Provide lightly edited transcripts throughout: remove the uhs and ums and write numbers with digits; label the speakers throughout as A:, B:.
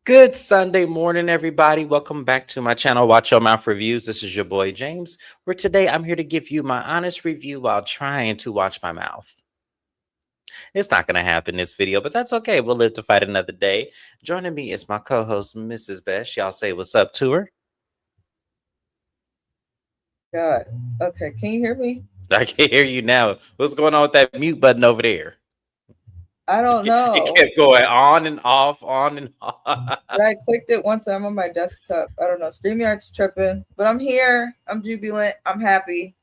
A: Good Sunday morning, everybody. Welcome back to my channel, Watch Your Mouth Reviews. This is your boy James, where today I'm here to give you my honest review while trying to watch my mouth. It's not going to happen in this video, but that's okay. We'll live to fight another day. Joining me is my co-host, Mrs. Best. Y'all say what's up to her.
B: God. Okay, can you hear me?
A: I can hear you now. What's going on with that mute button over there?
B: I don't
A: It
B: know.
A: kept going on and off, on and off.
B: I clicked it once and I'm on my desktop. I don't know. StreamYard's tripping, but I'm here. I'm jubilant. I'm happy.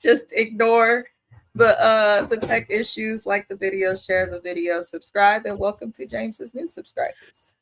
B: Just ignore the tech issues. Like the video, share the video, subscribe, and welcome to James's new subscribers.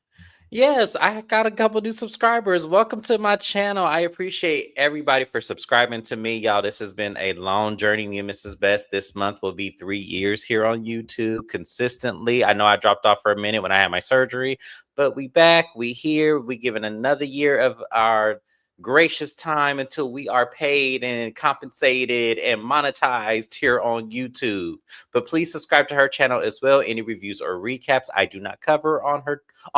A: Yes, I got a couple new subscribers. Welcome to my channel. I appreciate everybody for subscribing to me. Y'all, this has been a long journey. Me and Mrs. Best this month will be 3 years here on YouTube consistently. I know I dropped off for a minute when I had my surgery, but we back, we here, we given another year of our gracious time until we are paid and compensated and monetized here on YouTube. But please subscribe to her channel as well. Any reviews or recaps I do not cover on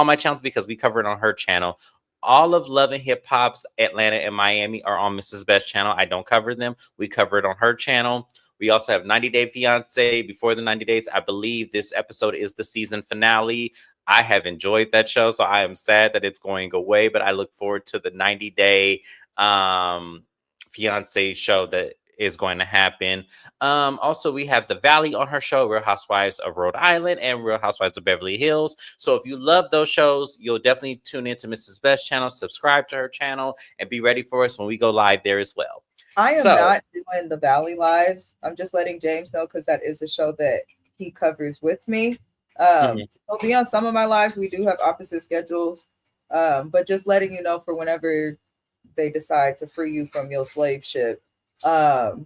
A: my channels because we cover it on her channel. All of Love and Hip Hop's Atlanta and Miami are on Mrs. Best channel. I don't cover them. We cover it on her channel. We also have 90 Day Fiance. Before the 90 days, I believe this episode is the season finale. I have enjoyed that show, so I am sad that it's going away, but I look forward to the 90 Day Fiance show that is going to happen. Also, we have The Valley on her show, Real Housewives of Rhode Island and Real Housewives of Beverly Hills. So if you love those shows, you'll definitely tune into Mrs. Best channel, subscribe to her channel, and be ready for us when we go live there as well.
B: I am not doing the Valley Lives. I'm just letting James know because that is a show that he covers with me. He'll be on some of my lives. We do have opposite schedules, but just letting you know for whenever they decide to free you from your slave ship. I'm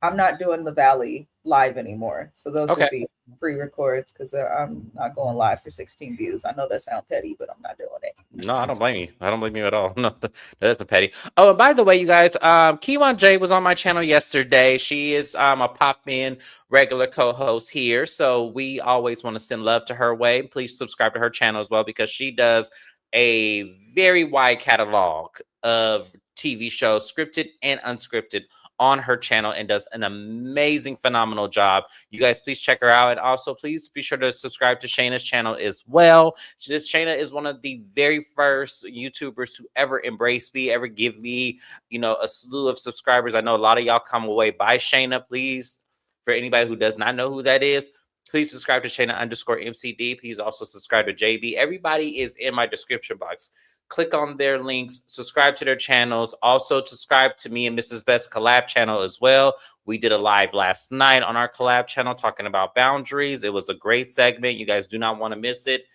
B: not doing the Valley live anymore, so those will be pre-records because I'm not going live for 16 views. I know that sounds petty, but I'm not doing it.
A: No, I don't blame you. I don't blame you at all. No, that isn't petty. Oh, and by the way, you guys, Keywan J was on my channel yesterday. She is a pop-in regular co-host here, so we always want to send love to her way. Please subscribe to her channel as well because she does a very wide catalog of TV shows, scripted and unscripted, on her channel and does an amazing, phenomenal job. You guys, please check her out. And also, please be sure to subscribe to Shana's channel as well. Shana is one of the very first YouTubers to ever embrace me, ever give me, a slew of subscribers. I know a lot of y'all come away by Shana. Please, for anybody who does not know who that is, please subscribe to Shana_MCD. Please also subscribe to JB. Everybody is in my description box. Click on their links, subscribe to their channels. Also, subscribe to me and Mrs. Best collab channel as well. We did a live last night on our collab channel talking about boundaries. It was a great segment. You guys do not want to miss it.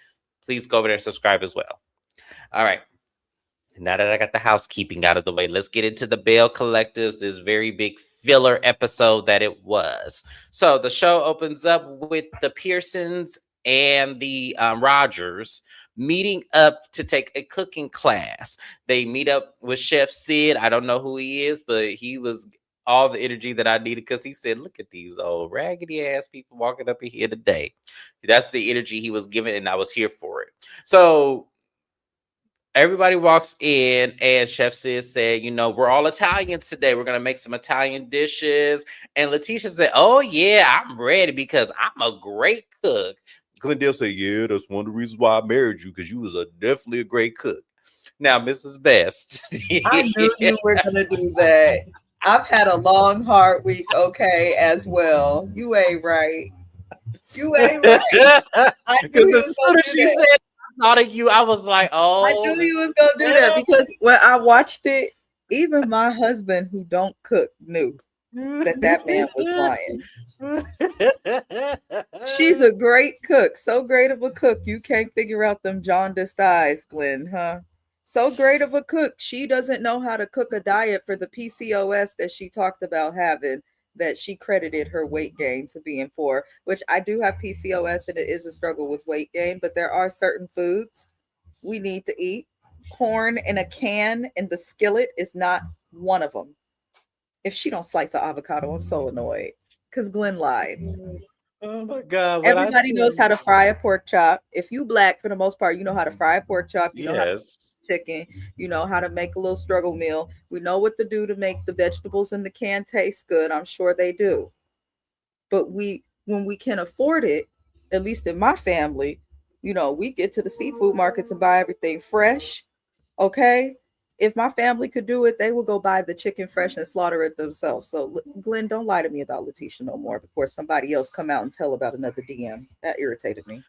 A: Please go over there and subscribe as well. All right. Now that I got the housekeeping out of the way, let's get into the Belle Collectives, this very big filler episode that it was. So the show opens up with the Pearsons and the Rogers meeting up to take a cooking class. They meet up with Chef Sid. I don't know who he is, but he was all the energy that I needed because he said, look at these old raggedy ass people walking up in here today. That's the energy he was giving, and I was here for it. So everybody walks in, and Chef Sid said, we're all Italians today. We're going to make some Italian dishes. And Letitia said, oh, yeah, I'm ready because I'm a great cook. Glendale said, yeah, that's one of the reasons why I married you, because you was definitely a great cook. Now, Mrs. Best.
B: I knew you were going to do that. I've had a long, hard week, okay, as well. You ain't right. You ain't right.
A: Because as soon as she said, I thought of you, I was like, oh.
B: I knew you was going to do that because when I watched it, even my husband who don't cook knew that man was lying. She's a great cook. So great of a cook. You can't figure out them jaundiced eyes, Glenn, huh? So great of a cook. She doesn't know how to cook a diet for the PCOS that she talked about having, that she credited her weight gain to being for, which I do have PCOS and it is a struggle with weight gain, but there are certain foods we need to eat. Corn in a can in the skillet is not one of them. If she don't slice the avocado, I'm so annoyed because Glenn lied.
A: Oh my God. What I
B: Everybody
A: tell
B: knows how to
A: you.
B: fry a pork chop. If you black, for the most part, you know how to fry a pork chop. You know how to
A: Yes.
B: chicken. You know how to make a little struggle meal. We know what to do to make the vegetables in the can taste good. I'm sure they do. But when we can afford it, at least in my family, we get to the seafood markets and buy everything fresh. Okay. If my family could do it, they would go buy the chicken fresh and slaughter it themselves. So, Glenn, don't lie to me about Letitia no more before somebody else come out and tell about another DM. That irritated me.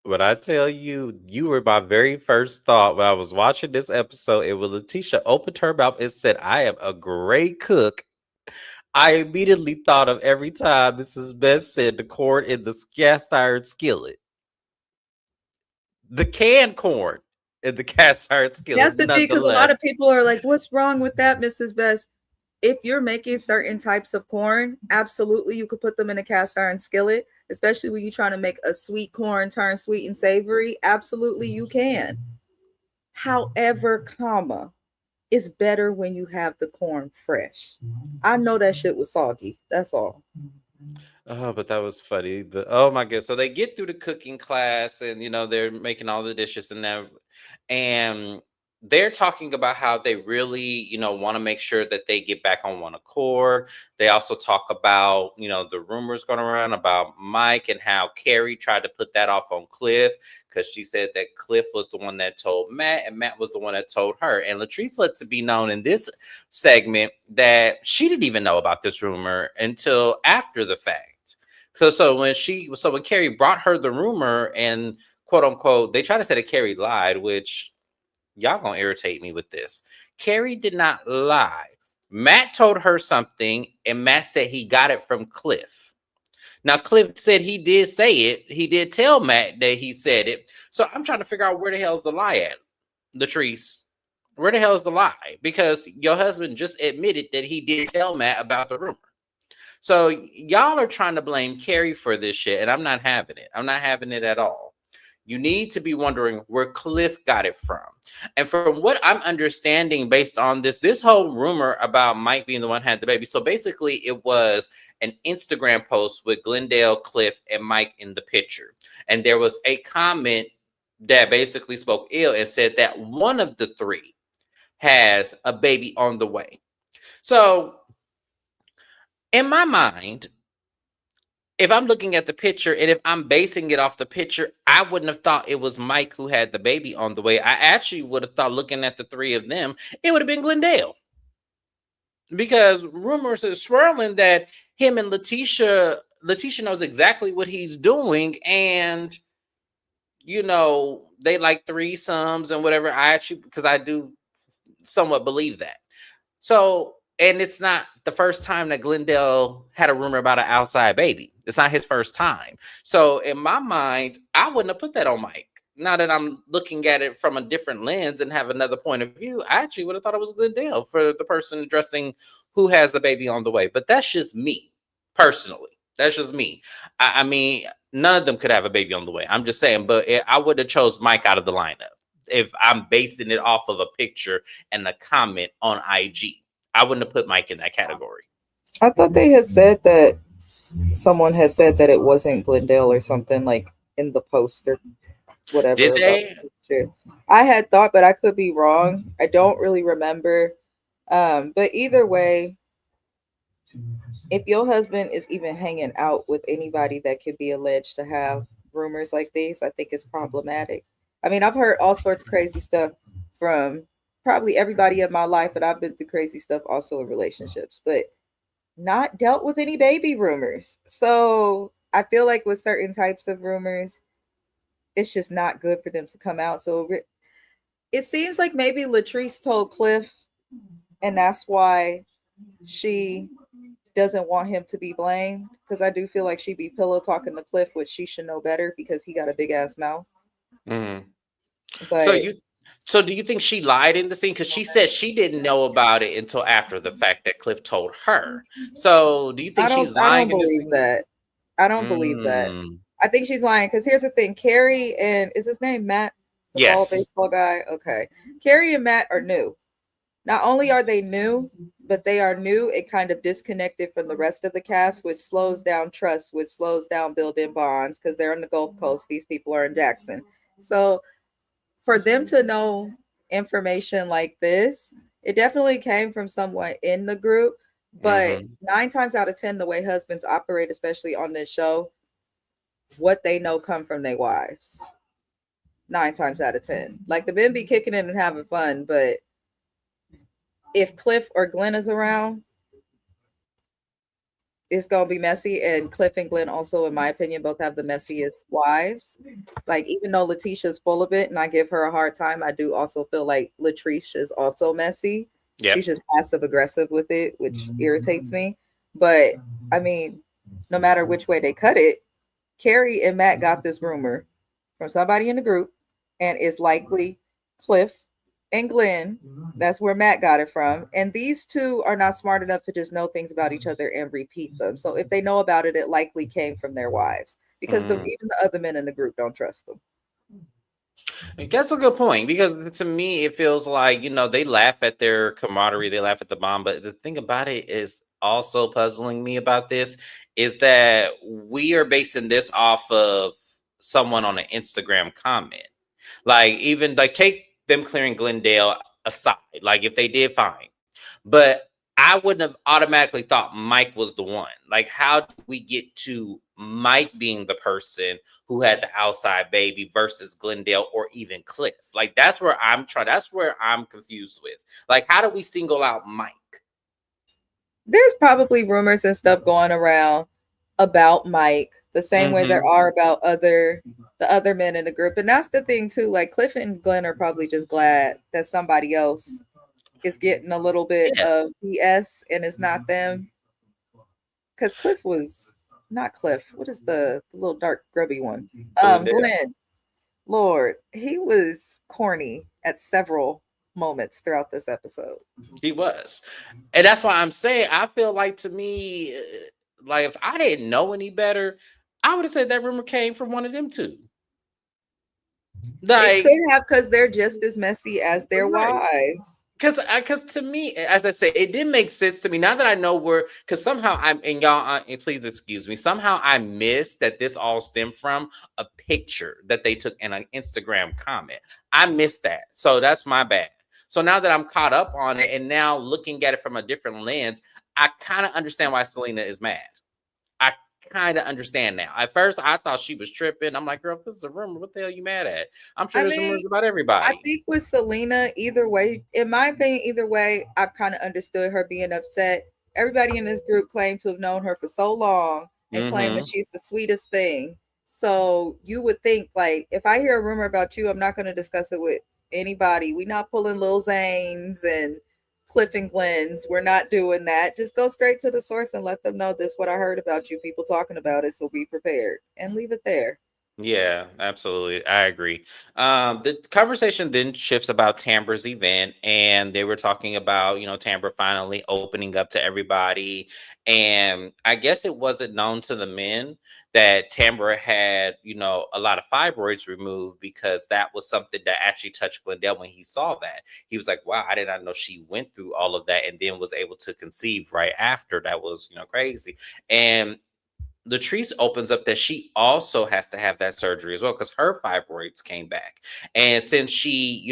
A: What I tell you, you were my very first thought when I was watching this episode. It was Letitia opened her mouth and said, "I am a great cook." I immediately thought of every time Mrs. Best said the corn in the cast iron skillet. The canned corn in the cast iron
B: That's
A: skillet,
B: the thing, because a lot
A: nonetheless.
B: of people are like, "What's wrong with that, Mrs. Best?" If you're making certain types of corn, absolutely you could put them in a cast iron skillet, especially when you're trying to make a sweet corn turn sweet and savory. Absolutely you can. However, it's better when you have the corn fresh. I know that shit was soggy. That's all.
A: Oh, but that was funny. But oh my god! So they get through the cooking class, and they're making all the dishes and that, and they're talking about how they really want to make sure that they get back on one accord. They also talk about the rumors going around about Mike and how Carrie tried to put that off on Cliff because she said that Cliff was the one that told Matt, and Matt was the one that told her. And Latrice let to be known in this segment that she didn't even know about this rumor until after the fact. So when Carrie brought her the rumor and quote unquote, they try to say that Carrie lied, which y'all gonna irritate me with this. Carrie did not lie. Matt told her something, and Matt said he got it from Cliff. Now, Cliff said he did say it. He did tell Matt that he said it. So I'm trying to figure out where the hell's the lie at, Latrice. Where the hell is the lie? Because your husband just admitted that he did tell Matt about the rumor. So y'all are trying to blame Carrie for this shit, and I'm not having it. I'm not having it at all. You need to be wondering where Cliff got it from. And from what I'm understanding based on this whole rumor about Mike being the one who had the baby. So basically it was an Instagram post with Glendale, Cliff, and Mike in the picture. And there was a comment that basically spoke ill and said that one of the three has a baby on the way. So in my mind, if I'm looking at the picture and if I'm basing it off the picture, I wouldn't have thought it was Mike who had the baby on the way. I actually would have thought, looking at the three of them, it would have been Glendale. Because rumors are swirling that him and Letitia knows exactly what he's doing. And, they like threesomes and whatever. Because I do somewhat believe that. So, and it's not the first time that Glendale had a rumor about an outside baby. It's not his first time. So, in my mind, I wouldn't have put that on Mike. Now that I'm looking at it from a different lens and have another point of view, I actually would have thought it was Glendale for the person addressing who has the baby on the way. But that's just me, personally. That's just me. I mean, none of them could have a baby on the way. I'm just saying, but I would have chose Mike out of the lineup if I'm basing it off of a picture and a comment on IG. I wouldn't have put Mike in that category.
B: I thought they had said that someone had said that it wasn't Glendale or something, like in the post or whatever.
A: Did they?
B: I had thought, but I could be wrong. I don't really remember. But either way, if your husband is even hanging out with anybody that could be alleged to have rumors like these, I think it's problematic. I mean, I've heard all sorts of crazy stuff from probably everybody in my life, but I've been through crazy stuff also in relationships, but not dealt with any baby rumors. So I feel like with certain types of rumors, it's just not good for them to come out. So it seems like maybe Latrice told Cliff, and that's why she doesn't want him to be blamed. Because I do feel like she'd be pillow talking to Cliff, which she should know better because he got a big ass mouth.
A: Mm-hmm.
B: But
A: So do you think she lied in the scene? Because she said she didn't know about it until after the fact that Cliff told her. So do you think she's lying in this
B: believe
A: scene?
B: that. I don't believe that. I think she's lying because here's the thing: Carrie and is his name Matt, the ball
A: Yes.
B: baseball guy? Okay, Carrie and Matt are new. Not only are they new, but they are new and kind of disconnected from the rest of the cast, which slows down trust, which slows down building bonds because they're on the Gulf Coast. These people are in Jackson. So for them to know information like this, it definitely came from someone in the group. But 9 times out of 10, the way husbands operate, especially on this show, what they know come from their wives. 9 times out of 10. Like the men be kicking in and having fun, but if Cliff or Glenn is around, it's gonna be messy. And Cliff and Glenn also, in my opinion, both have the messiest wives. Like, even though Letitia's full of it and I give her a hard time, I do also feel like Latrice is also messy. Yep. She's just passive aggressive with it, which irritates me. But I mean, no matter which way they cut it, Carrie and Matt got this rumor from somebody in the group, and it's likely Cliff and Glenn. That's where Matt got it from. And these two are not smart enough to just know things about each other and repeat them. So if they know about it, it likely came from their wives, because even the other men in the group don't trust them.
A: That's a good point, because to me, it feels like, they laugh at their camaraderie, they laugh at the bond. But the thing about it is also puzzling me about this is that we are basing this off of someone on an Instagram comment. Like, even like, take them clearing Glendale aside, like if they did, fine. But I wouldn't have automatically thought Mike was the one. Like, how do we get to Mike being the person who had the outside baby versus Glendale or even Cliff? Like, that's where I'm confused with. Like, how do we single out Mike?
B: There's probably rumors and stuff going around about Mike, the same way there are about the other men in the group. And that's the thing too. Like, Cliff and Glenn are probably just glad that somebody else is getting a little bit of BS and it's not them. Because Cliff was not Cliff. What is the little dark grubby one? Glenn. Lord, he was corny at several moments throughout this episode.
A: He was. And that's why I'm saying, I feel like, to me, like, if I didn't know any better, I would have said that rumor came from one of them two.
B: Like, it could have, because they're just as messy as their wives.
A: Because to me, as I say, it didn't make sense to me. Now that I know because somehow and y'all, please excuse me, somehow I missed that this all stemmed from a picture that they took in an Instagram comment. I missed that. So that's my bad. So now that I'm caught up on it and now looking at it from a different lens, I kind of understand why Selena is mad. I kind of understand now. At first, I thought she was tripping. I'm like, girl, if this is a rumor, what the hell are you mad at? I'm sure there's rumors about everybody.
B: I think with Selena, either way, in my opinion, either way, I've kind of understood her being upset. Everybody in this group claimed to have known her for so long and claim that she's the sweetest thing. So you would think, like, if I hear a rumor about you, I'm not going to discuss it with anybody. We're not pulling Lil Zane's and Cliff and Glenn's. We're not doing that. Just go straight to the source and let them know this what I heard about you, people talking about it, so be prepared, and leave it there.
A: Yeah, absolutely. I agree. The conversation then shifts about Tambra's event, and they were talking about, Tambra finally opening up to everybody. And I guess it wasn't known to the men that Tambra had, a lot of fibroids removed, because that was something that actually touched Glendale when he saw that. He was like, wow, I did not know she went through all of that and then was able to conceive right after. That was, crazy. And Latrice opens up that she also has to have that surgery as well, because her fibroids came back. And since she,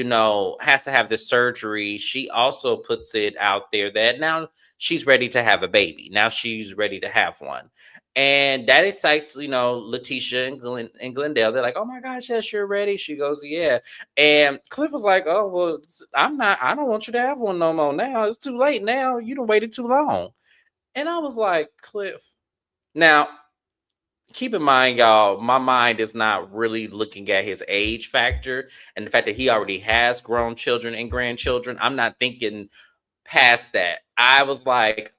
A: has to have this surgery, she also puts it out there that now she's ready to have a baby. Now she's ready to have one. And that excites, Letitia and Glendale. They're like, oh my gosh, yes, you're ready. She goes, yeah. And Cliff was like, oh, well, I don't want you to have one no more now. It's too late now. You done waited too long. And I was like, Cliff. Now, keep in mind, y'all, my mind is not really looking at his age factor and the fact that he already has grown children and grandchildren. I'm not thinking past that. I was like,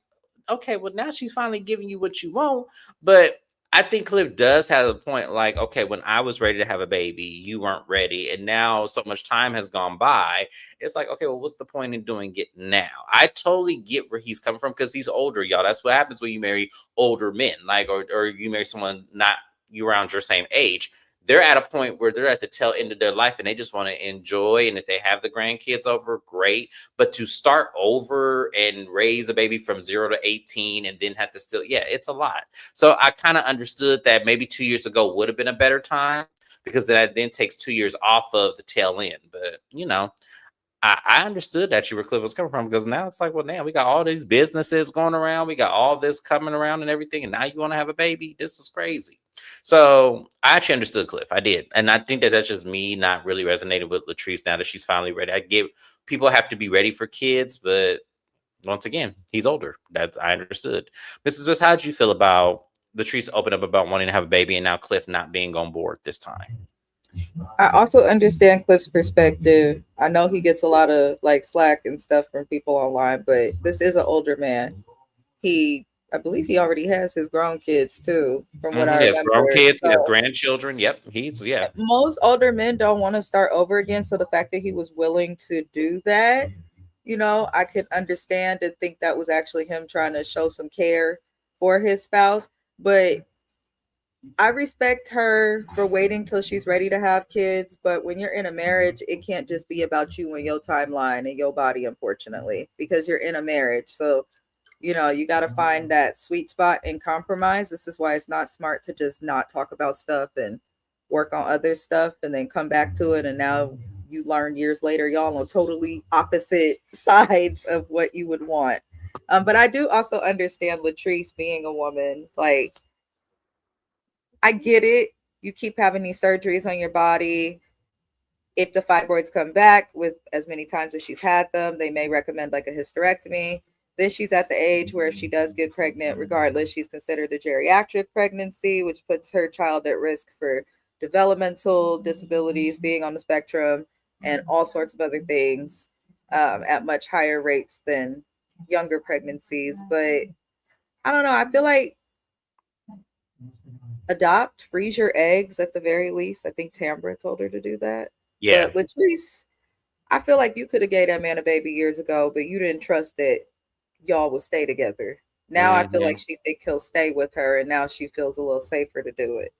A: okay, well, now she's finally giving you what you want. But I think Cliff does have a point, like, okay, when I was ready to have a baby, you weren't ready. And now so much time has gone by. It's like, okay, well, what's the point in doing it now? I totally get where he's coming from, because he's older, y'all. That's what happens when you marry older men, like, or you marry someone not you around your same age. they're at a point where they're at the tail end of their life and they just want to enjoy. And if they have the grandkids over, great. But to start over and raise a baby from 0 to 18 and then have to still, yeah, it's a lot. So I kind of understood that maybe 2 years ago would have been a better time, because that then takes 2 years off of the tail end. But, I understood that you were Cliff was coming from, because now it's like, well, now we got all these businesses going around. We got all this coming around and everything. And now you want to have a baby? This is crazy. So I actually understood Cliff. I did. And I think that that's just me not really resonating with Latrice now that she's finally ready. I get people have to be ready for kids, but once again, he's older. That's, I understood. Mrs. West, how did you feel about Latrice opening up about wanting to have a baby and now Cliff not being on board this time?
B: I also understand Cliff's perspective. I know he gets a lot of like slack and stuff from people online, but this is an older man. I believe he already has his grown kids too, from what I
A: He has grown
B: remember.
A: kids, he has
B: So
A: grandchildren. Yep, yeah.
B: most older men don't want to start over again. So the fact that he was willing to do that, I could understand and think that was actually him trying to show some care for his spouse. But I respect her for waiting till she's ready to have kids, but when you're in a marriage, it can't just be about you and your timeline and your body, unfortunately, because you're in a marriage. So, you got to find that sweet spot and compromise. This is why it's not smart to just not talk about stuff and work on other stuff and then come back to it. And now you learn years later, y'all on totally opposite sides of what you would want. But I do also understand Latrice being a woman. Like, I get it. You keep having these surgeries on your body. If the fibroids come back with as many times as she's had them, they may recommend like a hysterectomy. Then she's at the age where if she does get pregnant, regardless, she's considered a geriatric pregnancy, which puts her child at risk for developmental disabilities, being on the spectrum, and all sorts of other things at much higher rates than younger pregnancies. But I don't know. I feel like adopt, freeze your eggs at the very least. I think Tambra told her to do that.
A: Yeah.
B: But Latrice, I feel like you could have gave that man a baby years ago, but you didn't trust that y'all will stay together. Now I feel like she think he'll stay with her, and now she feels a little safer to do it.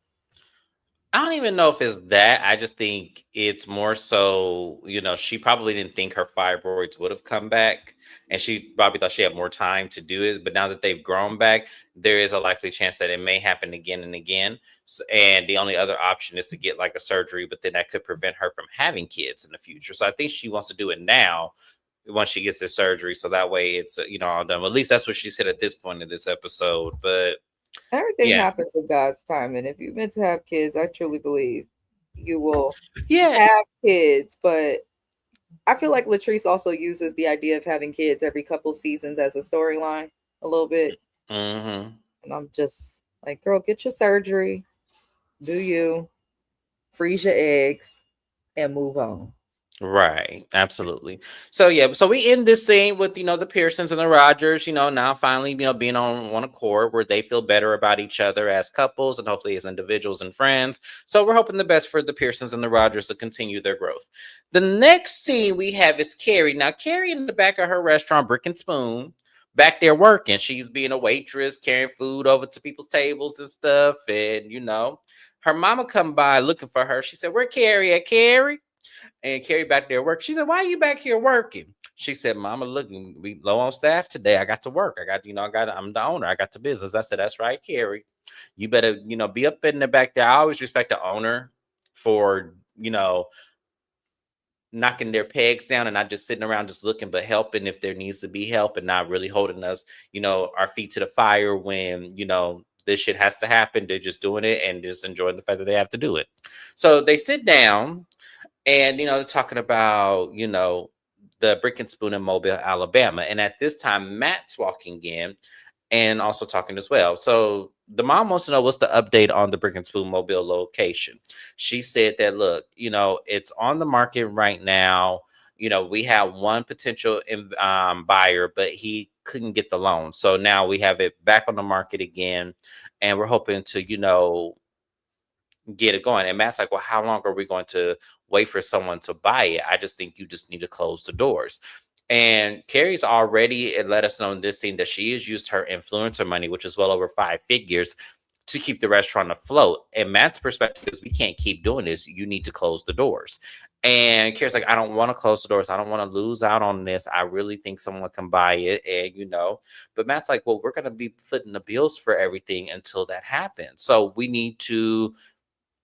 A: I don't even know if it's that. I just think it's more so, she probably didn't think her fibroids would have come back. And she probably thought she had more time to do it. But now that they've grown back, there is a likely chance that it may happen again and again. And the only other option is to get like a surgery, but then that could prevent her from having kids in the future. So I think she wants to do it now once she gets this surgery. So that way it's, all done. At least that's what she said at this point in this episode. But
B: everything happens in God's time. And if you're meant to have kids, I truly believe you will have kids. But I feel like Latrice also uses the idea of having kids every couple seasons as a storyline a little bit.
A: Mm-hmm.
B: And I'm just like, girl, get your surgery, do you, freeze your eggs, and move on.
A: Right, absolutely. So so we end this scene with the Pearsons and the Rogers, now finally being on one accord where they feel better about each other as couples and hopefully as individuals and friends. So we're hoping the best for the Pearsons and the Rogers to continue their growth. The next scene we have is Carrie. Now Carrie in the back of her restaurant, Brick and Spoon, back there working. She's being a waitress, carrying food over to people's tables and stuff. And her mama come by looking for her. She said, "Where Carrie at, Carrie?" And Carrie back there work. She said, "Why are you back here working?" She said, "Mama, look, we low on staff today. I got to work. I'm the owner. I got the business." I said, "That's right, Carrie. You better, be up in the back there." I always respect the owner for, knocking their pegs down and not just sitting around just looking, but helping if there needs to be help and not really holding us, our feet to the fire when, this shit has to happen. They're just doing it and just enjoying the fact that they have to do it. So they sit down. And, talking about, the Brick and Spoon in Mobile, Alabama. And at this time, Matt's walking in and also talking as well. So the mom wants to know what's the update on the Brick and Spoon Mobile location. She said that, look, it's on the market right now. We have one potential buyer, but he couldn't get the loan. So now we have it back on the market again. And we're hoping to, get it going. And Matt's like, "Well, how long are we going to wait for someone to buy it? I just think you just need to close the doors." And Carrie's already let us know in this scene that she has used her influencer money, which is well over 5 figures, to keep the restaurant afloat. And Matt's perspective is we can't keep doing this. You need to close the doors. And Kira's like, I don't want to close the doors. I don't want to lose out on this. I really think someone can buy it. And, but Matt's like, well, we're going to be footing the bills for everything until that happens. So we need to,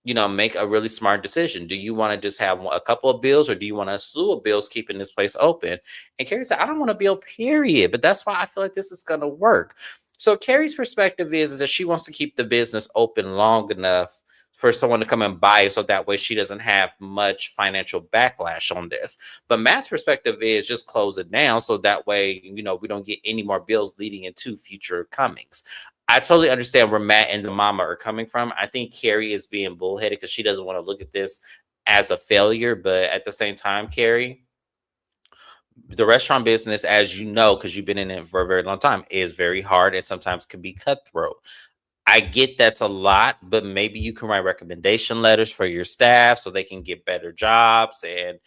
A: make a really smart decision. Do you want to just have a couple of bills, or do you want a slew of bills keeping this place open? And Carrie said, I don't want to bill, period. But that's why I feel like this is going to work. So Carrie's perspective is that she wants to keep the business open long enough for someone to come and buy it, so that way she doesn't have much financial backlash on this. But Matt's perspective is just close it down, so that way, we don't get any more bills leading into future comings. I totally understand where Matt and the mama are coming from. I think Carrie is being bullheaded because she doesn't want to look at this as a failure. But at the same time, Carrie, the restaurant business, as you know, because you've been in it for a very long time, is very hard and sometimes can be cutthroat. I get that's a lot, but maybe you can write recommendation letters for your staff so they can get better jobs, and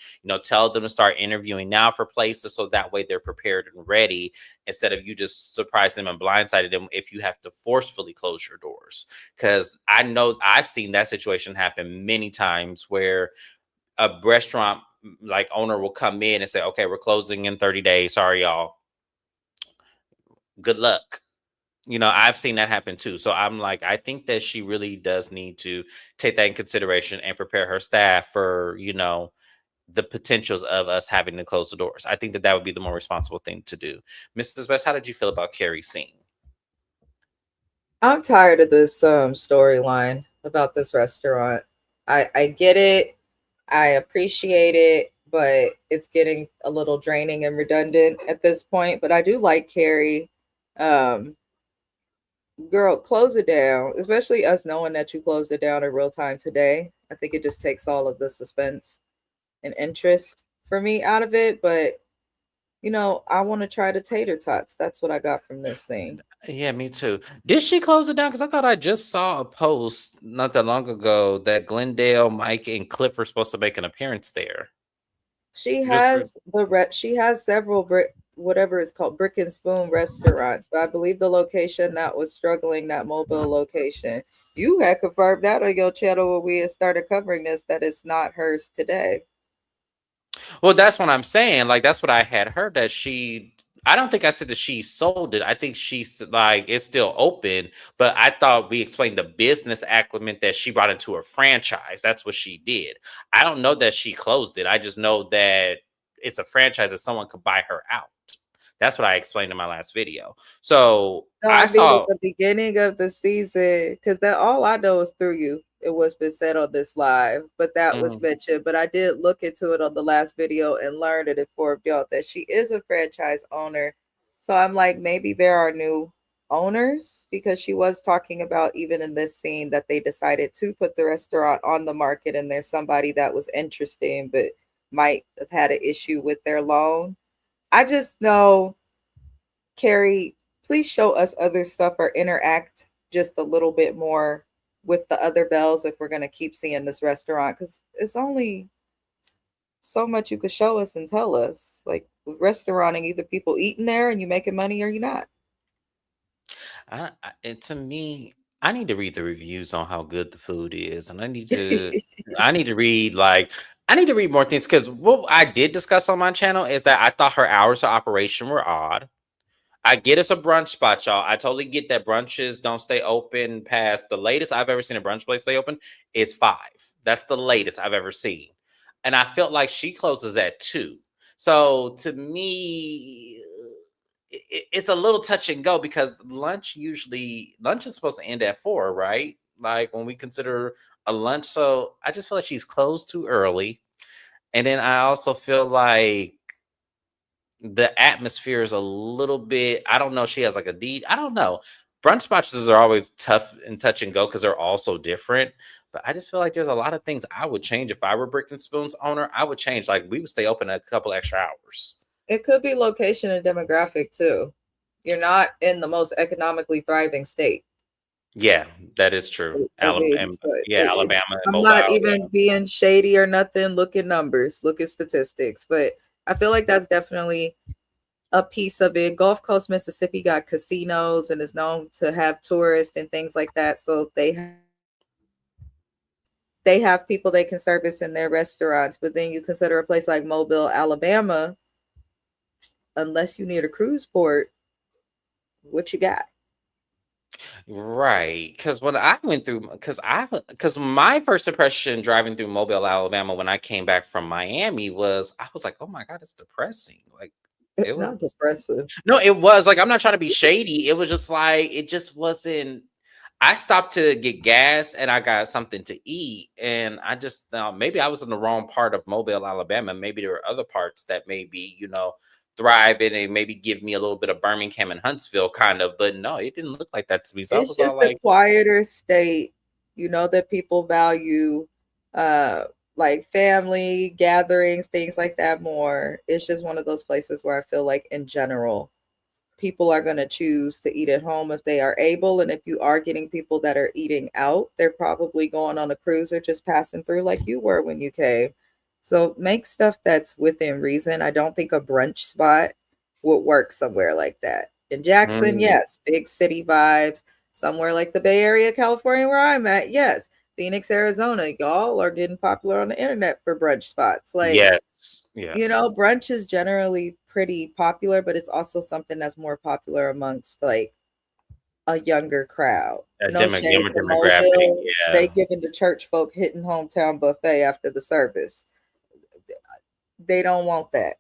A: tell them to start interviewing now for places, so that way they're prepared and ready, instead of you just surprise them and blindsided them if you have to forcefully close your doors. Because I know I've seen that situation happen many times, where a restaurant like owner will come in and say, okay, we're closing in 30 days. Sorry, y'all. Good luck. I've seen that happen too. So I'm like, I think that she really does need to take that in consideration and prepare her staff for, the potentials of us having to close the doors. I think that would be the more responsible thing to do. Mrs. West, how did you feel about Carrie's scene?
B: I'm tired of this storyline about this restaurant. I get it. I appreciate it, but it's getting a little draining and redundant at this point. But I do like Carrie. Girl, close it down, especially us knowing that you closed it down in real time today. I think it just takes all of the suspense and interest for me out of it. But I want to try the tater tots. That's what I got from this scene.
A: Yeah, me too. Did she close it down? Because I thought I just saw a post not that long ago that Glendale, Mike, and Cliff were supposed to make an appearance there.
B: She has she has several whatever it's called, brick and spoon restaurants, but I believe the location that was struggling, that mobile location, you had confirmed that on your channel when we had started covering this, that it's not hers today.
A: Well, that's what I'm saying. Like, that's what I had heard, that I don't think I said that she sold it. I think she's like, it's still open, but I thought we explained the business acumen that she brought into a franchise. That's what she did. I don't know that she closed it. I just know that it's a franchise that someone could buy her out. That's what I explained in my last video. So
B: No, I mean at the beginning of the season, because that all I know is through you. It was been said on this live, but that was mentioned. But I did look into it on the last video and learned and informed y'all that she is a franchise owner. So I'm like, maybe there are new owners, because she was talking about, even in this scene, that they decided to put the restaurant on the market and there's somebody that was interesting but might have had an issue with their loan. I just know, Carrie, please show us other stuff or interact just a little bit more with the other Belles if we're going to keep seeing this restaurant, because it's only so much you could show us and tell us. Like, with restauranting, either people eating there and you making money or you're not.
A: To me, I need to read the reviews on how good the food is, and I need to read more things, because what I did discuss on my channel is that I thought her hours of operation were odd. I get it's a brunch spot, y'all. I totally get that brunches don't stay open past, the latest I've ever seen a brunch place stay open is 5. That's the latest I've ever seen. And I felt like she closes at 2. So to me, it's a little touch and go, because lunch is supposed to end at 4, right? Like, when we consider a lunch. So I just feel like she's closed too early. And then I also feel like the atmosphere is a little bit, I don't know, she has like I don't know. Brunch spots are always tough and touch and go because they're all so different. But I just feel like there's a lot of things I would change if I were Brick and Spoon's owner. I would change, like, we would stay open a couple extra hours.
B: It could be location and demographic too. You're not in the most economically thriving state.
A: Yeah, that is true. Alabama, Alabama.
B: I'm not even being shady or nothing. Look at numbers, look at statistics. But I feel like that's definitely a piece of it. Gulf Coast, Mississippi got casinos and is known to have tourists and things like that. So they have people they can service in their restaurants. But then you consider a place like Mobile, Alabama, unless you need a cruise port, what you got?
A: Right, because when I went through, because my first impression driving through Mobile, Alabama, when I came back from Miami I was like, oh my God, it's depressing. Like it
B: Not
A: was,
B: depressive.
A: no, it was like, I'm not trying to be shady. It was just like, it just wasn't. I stopped to get gas and I got something to eat, and I just thought maybe I was in the wrong part of Mobile, Alabama. Maybe there were other parts that maybe thrive in and maybe give me a little bit of Birmingham and Huntsville kind of, but no, it didn't look like that to me. So I
B: It's
A: was all
B: just a
A: like,
B: quieter state. You know that people value like family gatherings, things like that more. It's just one of those places where I feel like in general people are going to choose to eat at home if they are able. And if you are getting people that are eating out, they're probably going on a cruise or just passing through like you were when you came. So make stuff that's within reason. I don't think a brunch spot would work somewhere like that. In Jackson,
A: mm,
B: yes, big city vibes. Somewhere like the Bay Area, California, where I'm at, yes. Phoenix, Arizona, y'all are getting popular on the internet for brunch spots. Like,
A: yes, yes.
B: brunch is generally pretty popular, but it's also something that's more popular amongst like a younger crowd.
A: A
B: No shade to
A: demographic,
B: Mobile. They
A: yeah.
B: giving the church folk hitting hometown buffet after the service. They don't want that.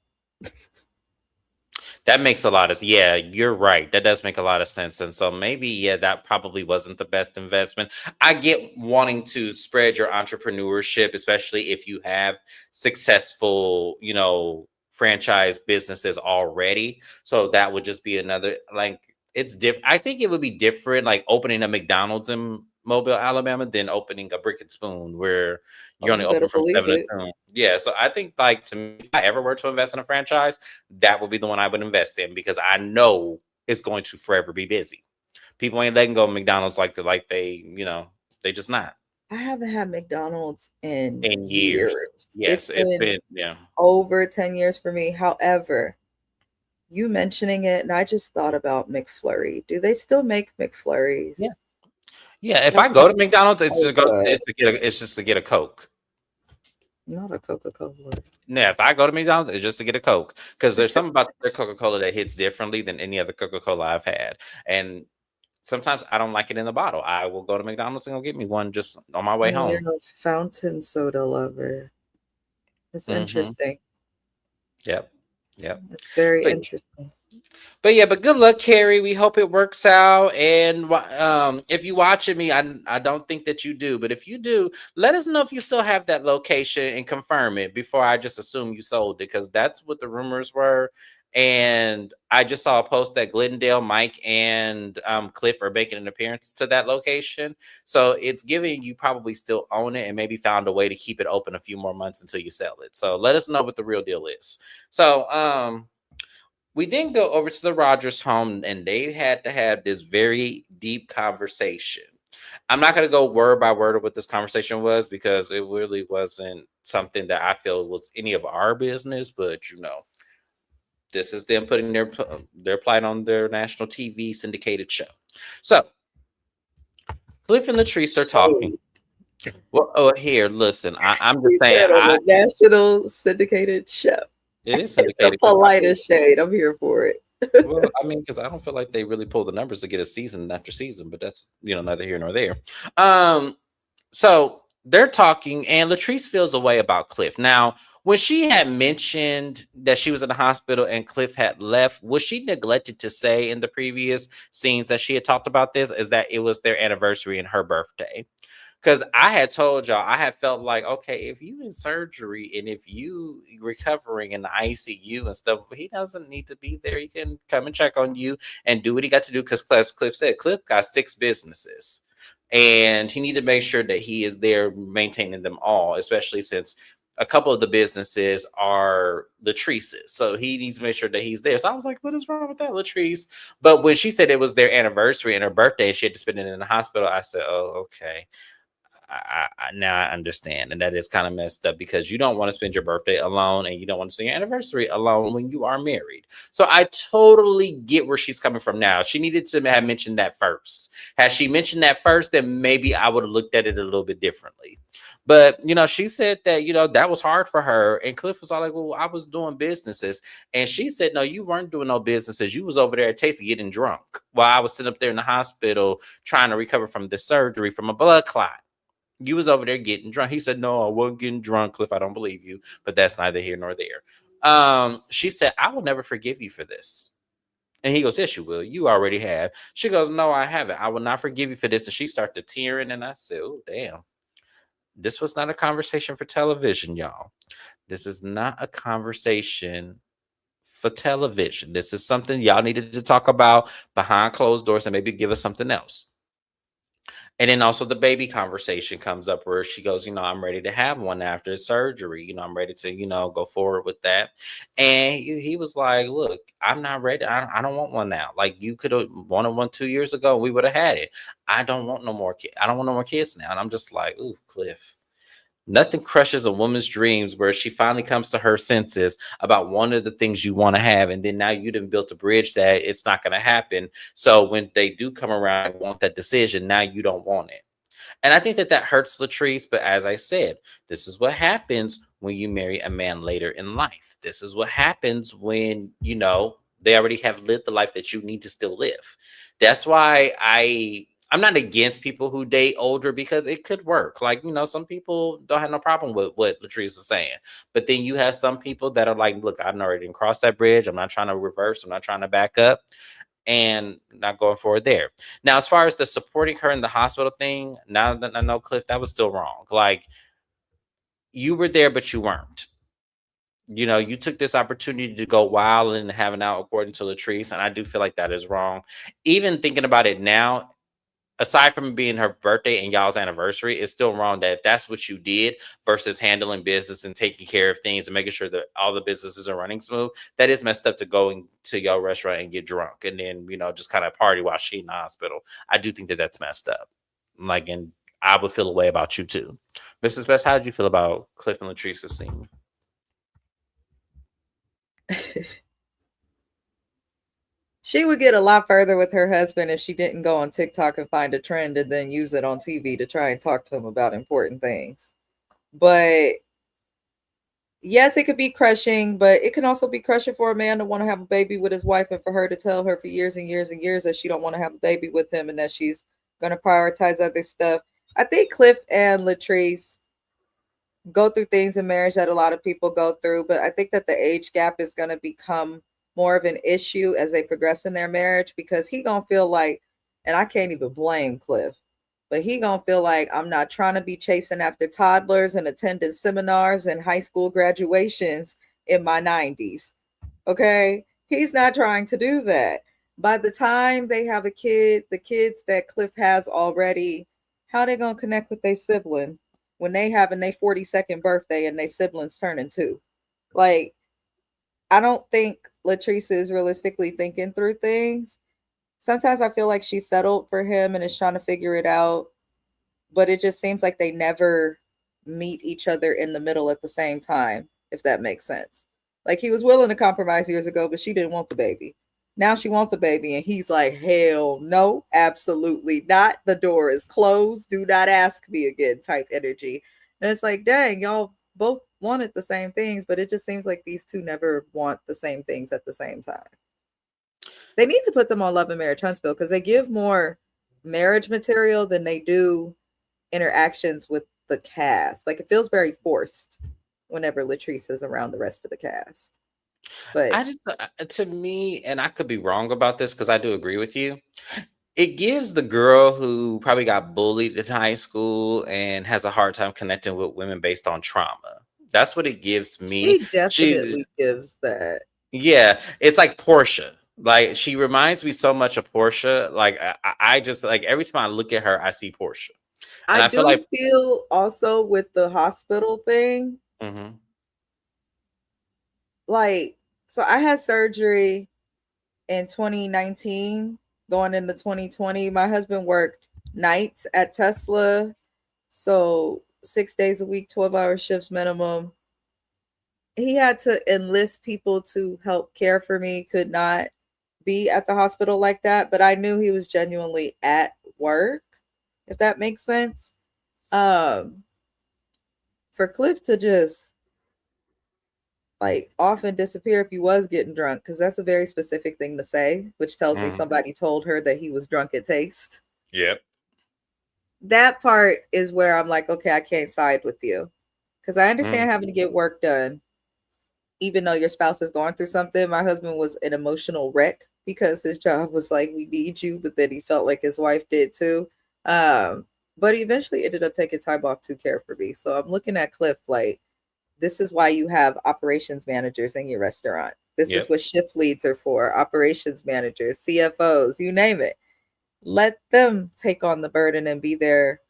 A: That makes a lot of yeah, you're right. That does make a lot of sense. And so maybe, yeah, that probably wasn't the best investment. I get wanting to spread your entrepreneurship, especially if you have successful, franchise businesses already. So that would just be another like it's different. I think it would be different, like opening a McDonald's in Mobile, Alabama, than opening a Brick and Spoon where
B: Oh,
A: you're only
B: you
A: open
B: better
A: from
B: believe
A: 7 to
B: it.
A: 2. Yeah. So I think like to me, if I ever were to invest in a franchise, that would be the one I would invest in because I know it's going to forever be busy. People ain't letting go of McDonald's they just not
B: I haven't had McDonald's in
A: in years.
B: years. It's
A: Yes, it's
B: been
A: been yeah.
B: over 10 years for me. However, you mentioning it, and I just thought about McFlurry. Do they still make
A: Yeah.
B: McFlurries?
A: Yeah, if
B: That
A: I go to
B: sounds
A: McDonald's,
B: so good.
A: it's just to get a Coke.
B: Not a Coca-Cola.
A: Yeah, if I go to McDonald's, it's just to get a Coke because there's something about their Coca-Cola that hits differently than any other Coca-Cola I've had. And sometimes I don't like it in the bottle. I will go to McDonald's and go get me one just on my way
B: Oh,
A: home.
B: you're a fountain soda lover. It's
A: Hmm.
B: interesting.
A: Yep. Yep.
B: It's very
A: But
B: interesting.
A: but good luck, Carrie. We hope it works out. And if you watching me, I don't think that you do, but if you do, let us know if you still have that location and confirm it before I just assume you sold it because that's what the rumors were. And I just saw a post that Glendale, Mike, and Cliff are making an appearance to that location. So it's giving you probably still own it and maybe found a way to keep it open a few more months until you sell it. So let us know what the real deal is. So we then go over to the Rogers home and they had to have this very deep conversation. I'm not going to go word by word of what this conversation was because it really wasn't something that I feel was any of our business, but this is them putting their plight on their national TV syndicated show. So Cliff and Latrice are talking.
B: Oh,
A: Well, oh, here, listen, I'm just
B: he
A: saying,
B: said on the national syndicated show.
A: it is
B: It's the
A: syndicated because
B: politest shade. I'm here for it.
A: well, I mean, because I don't feel like they really pull the numbers to get a season after season, but that's neither here nor there. Um, so they're talking, and Latrice feels a way about Cliff. Now, when she had mentioned that she was in the hospital and Cliff had left, was she neglected to say in the previous scenes that she had talked about this? Is that it was their anniversary and her birthday? Because I had told y'all, I had felt like, okay, if you in surgery and if you recovering in the ICU and stuff, he doesn't need to be there. He can come and check on you and do what he got to do. Because as Cliff said, Cliff got 6 businesses. And he need to make sure that he is there maintaining them all, especially since a couple of the businesses are Latrice's. So he needs to make sure that he's there. So I was like, what is wrong with that, Latrice? But when she said it was their anniversary and her birthday, she had to spend it in the hospital, I said, oh, okay. now I understand, and that is kind of messed up because you don't want to spend your birthday alone, and you don't want to spend your anniversary alone when you are married. So I totally get where she's coming from. Now she needed to have mentioned that first. Had she mentioned that first, then maybe I would have looked at it a little bit differently. But she said that that was hard for her, and Cliff was all like, "Well, I was doing businesses," and she said, "No, you weren't doing no businesses. You was over there at Tasty getting drunk while I was sitting up there in the hospital trying to recover from the surgery from a blood clot. You was over there getting drunk." He said, "No, I wasn't getting drunk, Cliff. I don't believe you." But that's neither here nor there. She said, "I will never forgive you for this." And he goes, "Yes, you will. You already have." She goes, "No, I haven't. I will not forgive you for this." And she started tearing. And I said, "Oh, damn. This was not a conversation for television, y'all. This is not a conversation for television. This is something y'all needed to talk about behind closed doors and maybe give us something else." And then also the baby conversation comes up where she goes, "I'm ready to have one after surgery. I'm ready to, go forward with that." And he was like, "Look, I'm not ready. I don't want one now. Like, you could have wanted one 2 years ago. We would have had it. I don't want no more I don't want no more kids now." And I'm just like, "Ooh, Cliff." Nothing crushes a woman's dreams where she finally comes to her senses about one of the things you want to have. And then now you done built a bridge that it's not going to happen. So when they do come around and want that decision, now you don't want it. And I think that that hurts Latrice. But as I said, this is what happens when you marry a man later in life. This is what happens when, they already have lived the life that you need to still live. That's why I'm not against people who date older because it could work. Like, some people don't have no problem with what Latrice is saying. But then you have some people that are like, "Look, I've already crossed that bridge. I'm not trying to reverse. I'm not trying to back up." And not going forward there. Now, as far as the supporting her in the hospital thing, now that I know, Cliff, that was still wrong. Like, you were there, but you weren't. You took this opportunity to go wild and have an out according to Latrice, and I do feel like that is wrong. Even thinking about it now, aside from being her birthday and y'all's anniversary, it's still wrong that if that's what you did versus handling business and taking care of things and making sure that all the businesses are running smooth, that is messed up to go to your restaurant and get drunk and then, just kind of party while she's in the hospital. I do think that that's messed up. Like, and I would feel a way about you too. Mrs. Best, how did you feel about Cliff and Latrice's scene?
B: She would get a lot further with her husband if she didn't go on TikTok and find a trend and then use it on TV to try and talk to him about important things. But yes, it could be crushing, but it can also be crushing for a man to want to have a baby with his wife and for her to tell her for years and years and years that she don't want to have a baby with him and that she's going to prioritize other stuff. I think Cliff and Latrice go through things in marriage that a lot of people go through, but I think that the age gap is going to become more of an issue as they progress in their marriage because he going to feel like, and I can't even blame Cliff, but he going to feel like I'm not trying to be chasing after toddlers and attending seminars and high school graduations in my 90s. Okay? He's not trying to do that. By the time they have a kid, the kids that Cliff has already, how they going to connect with their sibling when they having their 42nd birthday and their siblings turning 2? Like, I don't think Latrice is realistically thinking through things. Sometimes I feel like she settled for him and is trying to figure it out, but it just seems like they never meet each other in the middle at the same time, if that makes sense. Like, he was willing to compromise years ago, but she didn't want the baby. Now she wants the baby, and he's like, "Hell no, absolutely not. The door is closed. Do not ask me again," type energy. And it's like, dang, y'all both wanted the same things, but it just seems like these two never want the same things at the same time. They need to put them on Love and Marriage Huntsville because they give more marriage material than they do interactions with the cast. Like, it feels very forced whenever Latrice is around the rest of the cast. But
A: I just, to me, and I could be wrong about this because I do agree with you. It gives the girl who probably got bullied in high school and has a hard time connecting with women based on trauma. That's what it gives me.
B: she
A: She,
B: definitely gives that.
A: yeah, it's like Portia. Like, she reminds me so much of Portia. Like, I just like every time I look at her, I see Portia, and
B: I
A: I feel
B: do
A: like,
B: feel also with the hospital thing,
A: mhm.
B: like, so I had surgery in 2019 going into 2020. My husband worked nights at Tesla, So 6 days a week, 12-hour shifts minimum. He had to enlist people to help care for me, could not be at the hospital like that, but I knew he was genuinely at work, if that makes sense. Um, for Cliff to just like often disappear if he was getting drunk, because that's a very specific thing to say, which tells me somebody told her that he was drunk at taste.
A: Yep.
B: That part is where I'm like, okay, I can't side with you. Because I understand having to get work done, even though your spouse is going through something. My husband was an emotional wreck because his job was like, we need you, but then he felt like his wife did too. But he eventually ended up taking time off to care for me. So I'm looking at Cliff like, this is why you have operations managers in your restaurant. This is what shift leads are for, operations managers, CFOs, you name it. Let them take on the burden and be there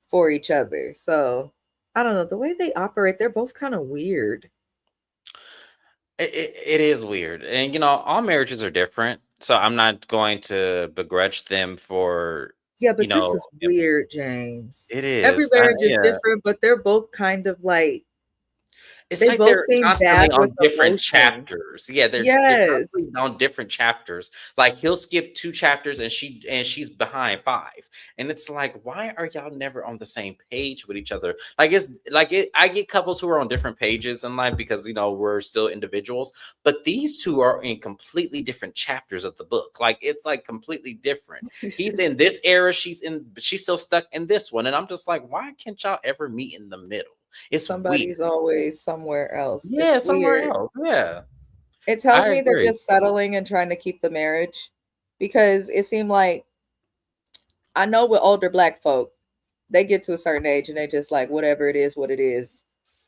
B: for each other. So I don't know. The way they operate, they're both kind of weird.
A: It is weird. And, you know, all marriages are different. So I'm not going to begrudge them for,
B: Yeah,
A: you
B: but this
A: know,
B: is weird, James.
A: it
B: Every
A: is.
B: marriage is
A: Yeah.
B: different, but they're both kind of like,
A: It's
B: they
A: like
B: both
A: they're
B: seem
A: constantly
B: bad with
A: on different
B: emotion.
A: chapters. Yeah, they're
B: Yes.
A: constantly on different chapters. Like he'll skip 2 chapters and she's behind 5. And it's like, why are y'all never on the same page with each other? Like it's like I get couples who are on different pages in life because you know we're still individuals, but these two are in completely different chapters of the book. Like it's like completely different. He's in this era, she's still stuck in this one. And I'm just like, why can't y'all ever meet in the middle? It's weird.
B: Somebody's always somewhere else. It's
A: Yeah, somewhere
B: weird.
A: else. Yeah,
B: It tells
A: I
B: me they're
A: agree.
B: just settling and trying to keep the marriage, because it seemed like, I know with older black folk, they get to a certain age and they just like, whatever it is, what it is,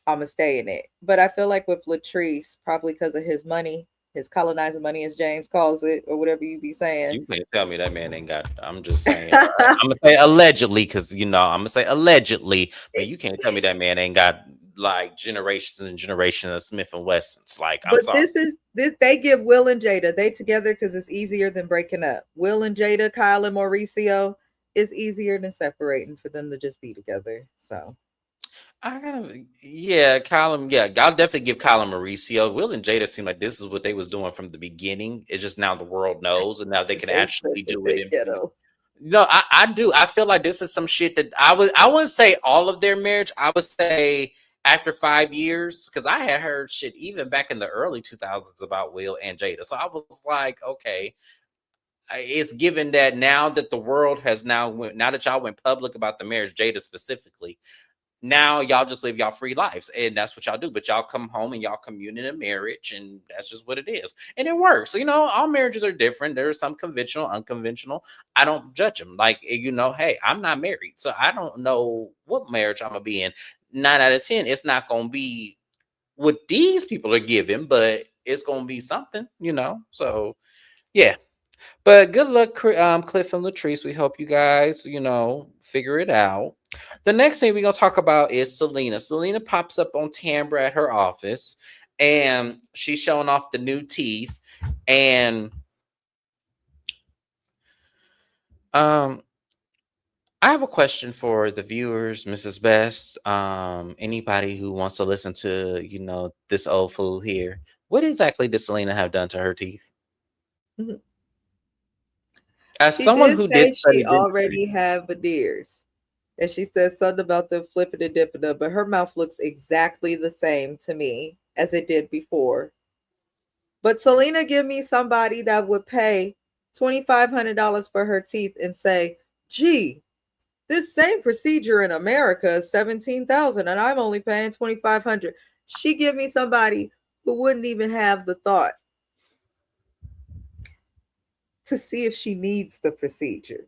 B: I'ma stay in it. But I feel like with Latrice, probably because of his money, his colonizing money, as James calls it, or whatever you be saying.
A: You can't tell me that man ain't got. I'm just saying. I'm gonna say allegedly because you know I'm gonna say allegedly, but you can't tell me that man ain't got like generations and generations of Smith and Wessons. Like I'm
B: But
A: sorry.
B: this they give Will and Jada, they together because it's easier than breaking up. Will and Jada, Kyle and Mauricio, is easier than separating for them to just be together. So
A: I gotta, yeah, Colin, yeah, I'll definitely give Colin Mauricio. Will and Jada seem like this is what they was doing from the beginning. It's just now the world knows, and now they can
B: they said
A: actually
B: that
A: do it
B: they
A: in peace.
B: ghetto.
A: No, I do. I feel like this is some shit that I wouldn't say all of their marriage. I would say after 5 years, because I had heard shit even back in the early 2000s about Will and Jada. So I was like, okay, it's given that now that the world has now that y'all went public about the marriage, Jada specifically, now y'all just live y'all free lives and that's what y'all do, but y'all come home and y'all commune in a marriage and that's just what it is and it works. You know, all marriages are different. There's some conventional, unconventional. I don't judge them. Like, you know, hey, I'm not married, so I don't know what marriage I'm gonna be in. 9 out of 10 it's not gonna be what these people are giving, but it's gonna be something, you know. So yeah, but good luck, Cliff and Latrice. We hope you guys, you know, figure it out. The next thing we're gonna talk about is Selena. Selena pops up on Tambra at her office, and she's showing off the new teeth. And um, I have a question for the viewers, Mrs. Best. Anybody who wants to listen to, you know, this old fool here. What exactly did Selena have done to her teeth?
B: Mhm.
A: As
B: She
A: someone
B: did
A: who did
B: say she
A: study dentistry,
B: already had veneers. And she said something about them flipping and dipping them, but her mouth looks exactly the same to me as it did before. But Selena, give me somebody that would pay $2,500 for her teeth and say, gee, this same procedure in America is 17,000 and I'm only paying 2,500. She give me somebody who wouldn't even have the thought to see if she needs the procedure.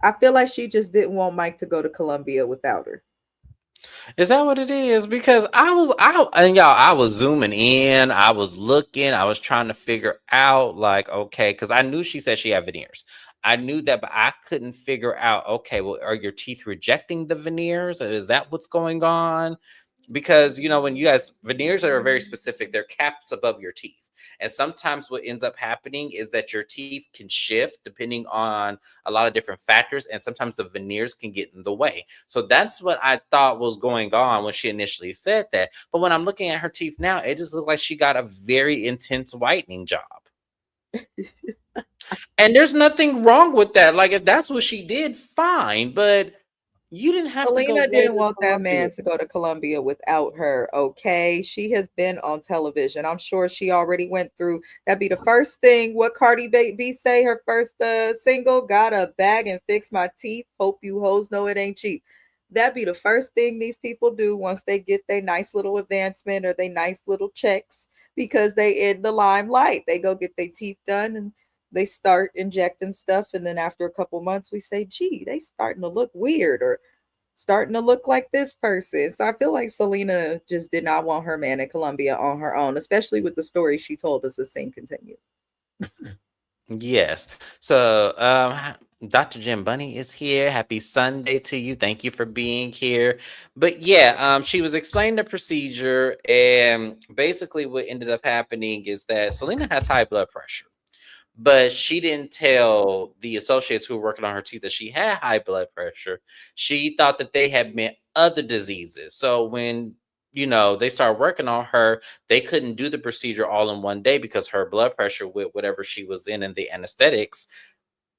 B: I feel like she just didn't want Mike to go to Columbia without her.
A: is that what it is? Because and y'all, I was zooming in, I was looking, I was trying to figure out like, okay, because I knew she said she had veneers. I knew that, but I couldn't figure out, okay, well, are your teeth rejecting the veneers? Is that what's going on? because when you guys, veneers are very specific, they're caps above your teeth, and sometimes what ends up happening is that your teeth can shift depending on a lot of different factors, and sometimes the veneers can get in the way. So that's what I thought was going on when she initially said that. But when I'm looking at her teeth now, it just looks like she got a very intense whitening job. And there's nothing wrong with that. Like, if that's what she did, fine, but you didn't have to go
B: Selena
A: way
B: didn't
A: to
B: want that
A: Colombia.
B: man to go to Colombia without her. Okay. She has been on television. I'm sure she already went through. That'd be the first thing. What Cardi B say? Her first single, got a bag and fix my teeth. Hope you hoes know it ain't cheap. That'd be the first thing these people do once they get their nice little advancement or their nice little checks because they in the limelight. They go get their teeth done and they start injecting stuff. And then after a couple months, we say, gee, they starting to look weird or starting to look like this person. So I feel like Selena just did not want her man in Colombia on her own, especially with the story she told us. The same continued.
A: Yes. So, Dr. Jim Bunny is here. Happy Sunday to you. Thank you for being here. But yeah, she was explaining the procedure, and basically what ended up happening is that Selena has high blood pressure, but she didn't tell the associates who were working on her teeth that she had high blood pressure. She thought that they had meant other diseases. So when they started working on her, they couldn't do the procedure all in one day because her blood pressure, with whatever she was in and the anesthetics,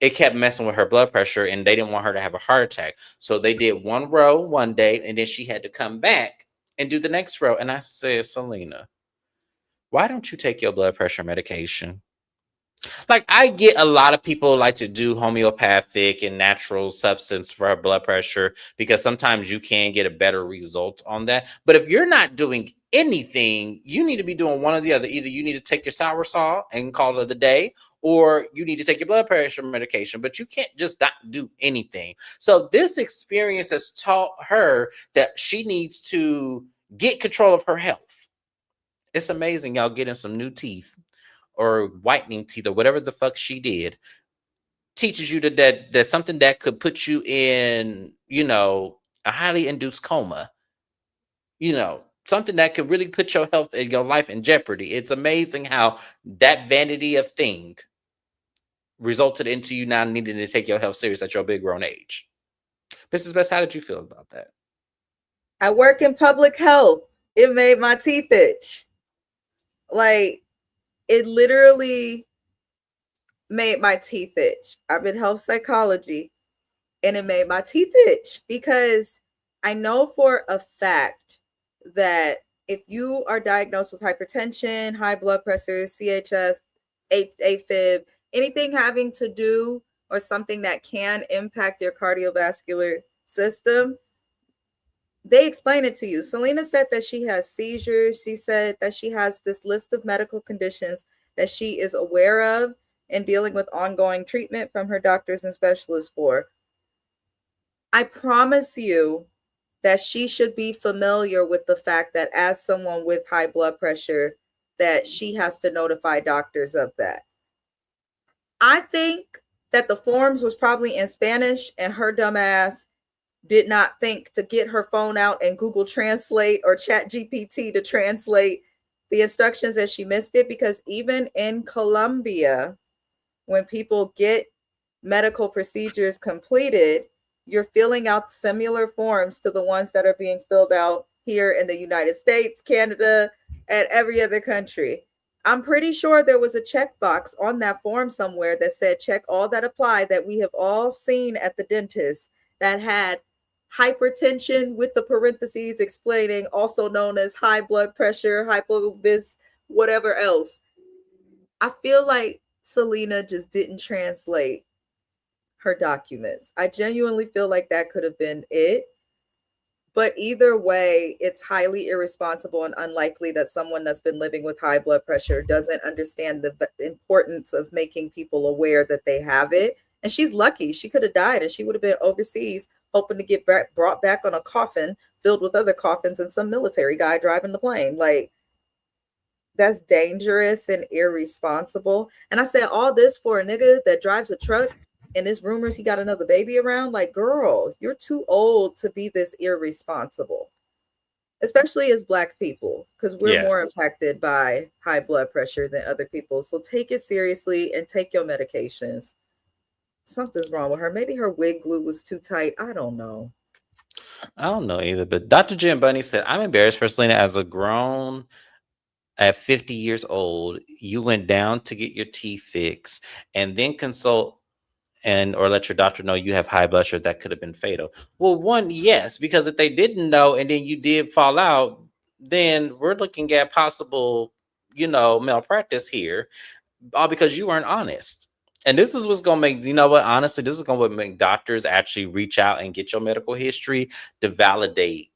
A: it kept messing with her blood pressure, and they didn't want her to have a heart attack. So they did one row one day, and then she had to come back and do the next row. And I said, Selena, why don't you take your blood pressure medication? Like, I get a lot of people like to do homeopathic and natural substance for blood pressure because sometimes you can get a better result on that. But if you're not doing anything, you need to be doing one or the other. Either you need to take your sour salt and call it a day, or you need to take your blood pressure medication. But you can't just not do anything. So this experience has taught her that she needs to get control of her health. It's amazing, y'all, getting some new teeth or whitening teeth or whatever the fuck she did teaches you that something that could put you in a highly induced coma, something that could really put your health and your life in jeopardy. It's amazing how that vanity of thing resulted into you now needing to take your health serious at your big grown age. Mrs. Best, how did you feel about that?
B: I work in public health. It made my teeth itch. Like, it literally made my teeth itch. I've been health psychology, and it made my teeth itch because I know for a fact that if you are diagnosed with hypertension, high blood pressure, CHS, AFib, anything having to do or something that can impact your cardiovascular system, they explain it to you. Selena said that she has seizures. She said that she has this list of medical conditions that she is aware of and dealing with ongoing treatment from her doctors and specialists for. I promise you that she should be familiar with the fact that as someone with high blood pressure, that she has to notify doctors of that. I think that the forms was probably in Spanish and her dumbass did not think to get her phone out and Google Translate or Chat GPT to translate the instructions, as she missed it, because even in Colombia, when people get medical procedures completed, you're filling out similar forms to the ones that are being filled out here in the United States, Canada, and every other country. I'm pretty sure there was a checkbox on that form somewhere that said check all that apply that we have all seen at the dentist that had hypertension with the parentheses explaining also known as high blood pressure, hypo this, whatever else. I feel like Selena just didn't translate her documents. I genuinely feel like that could have been it. But either way, it's highly irresponsible and unlikely that someone that's been living with high blood pressure doesn't understand the importance of making people aware that they have it. And she's lucky. She could have died and she would have been overseas hoping to get brought back on a coffin filled with other coffins and some military guy driving the plane. Like, that's dangerous and irresponsible. And I said all this for a nigga that drives a truck and there's rumors he got another baby around. Like, girl, you're too old to be this irresponsible. especially as Black people, because we're more
A: Yes.
B: impacted by high blood pressure than other people. So take it seriously and take your medications. Something's wrong with her. Maybe her wig glue was too tight. I don't know.
A: I don't know either, but Dr. Jim Bunny said, I'm embarrassed for Selena as a grown at 50 years old. You went down to get your teeth fixed and then consult and or let your doctor know you have high blood sugar that could have been fatal. Well, one, yes, because if they didn't know and then you did fall out, then we're looking at possible, malpractice here, all because you weren't honest. And this is what's gonna make, honestly, this is gonna make doctors actually reach out and get your medical history to validate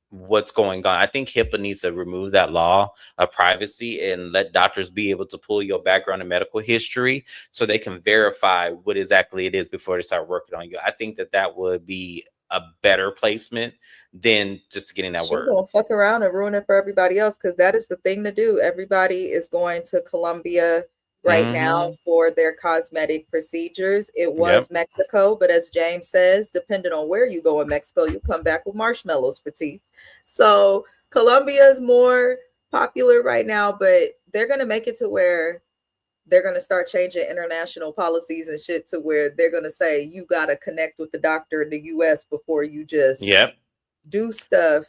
A: what's going on. I think HIPAA needs to remove that law of privacy and let doctors be able to pull your background and medical history so they can verify what exactly it is before they start working on you. I think that that would be a better placement than just getting that
B: She
A: word.
B: gonna fuck around and ruin it for everybody else because that is the thing to do. Everybody is going to Colombia right now
A: Mm-hmm.
B: for their cosmetic procedures. It
A: Yep.
B: was Mexico, but as James says, depending on where you go in Mexico, you come back with marshmallows for teeth. So Colombia is more popular right now, but they're gonna make it to where they're going to start changing international policies and shit to where they're going to say you got to connect with the doctor in the US before you just
A: Yep.
B: do stuff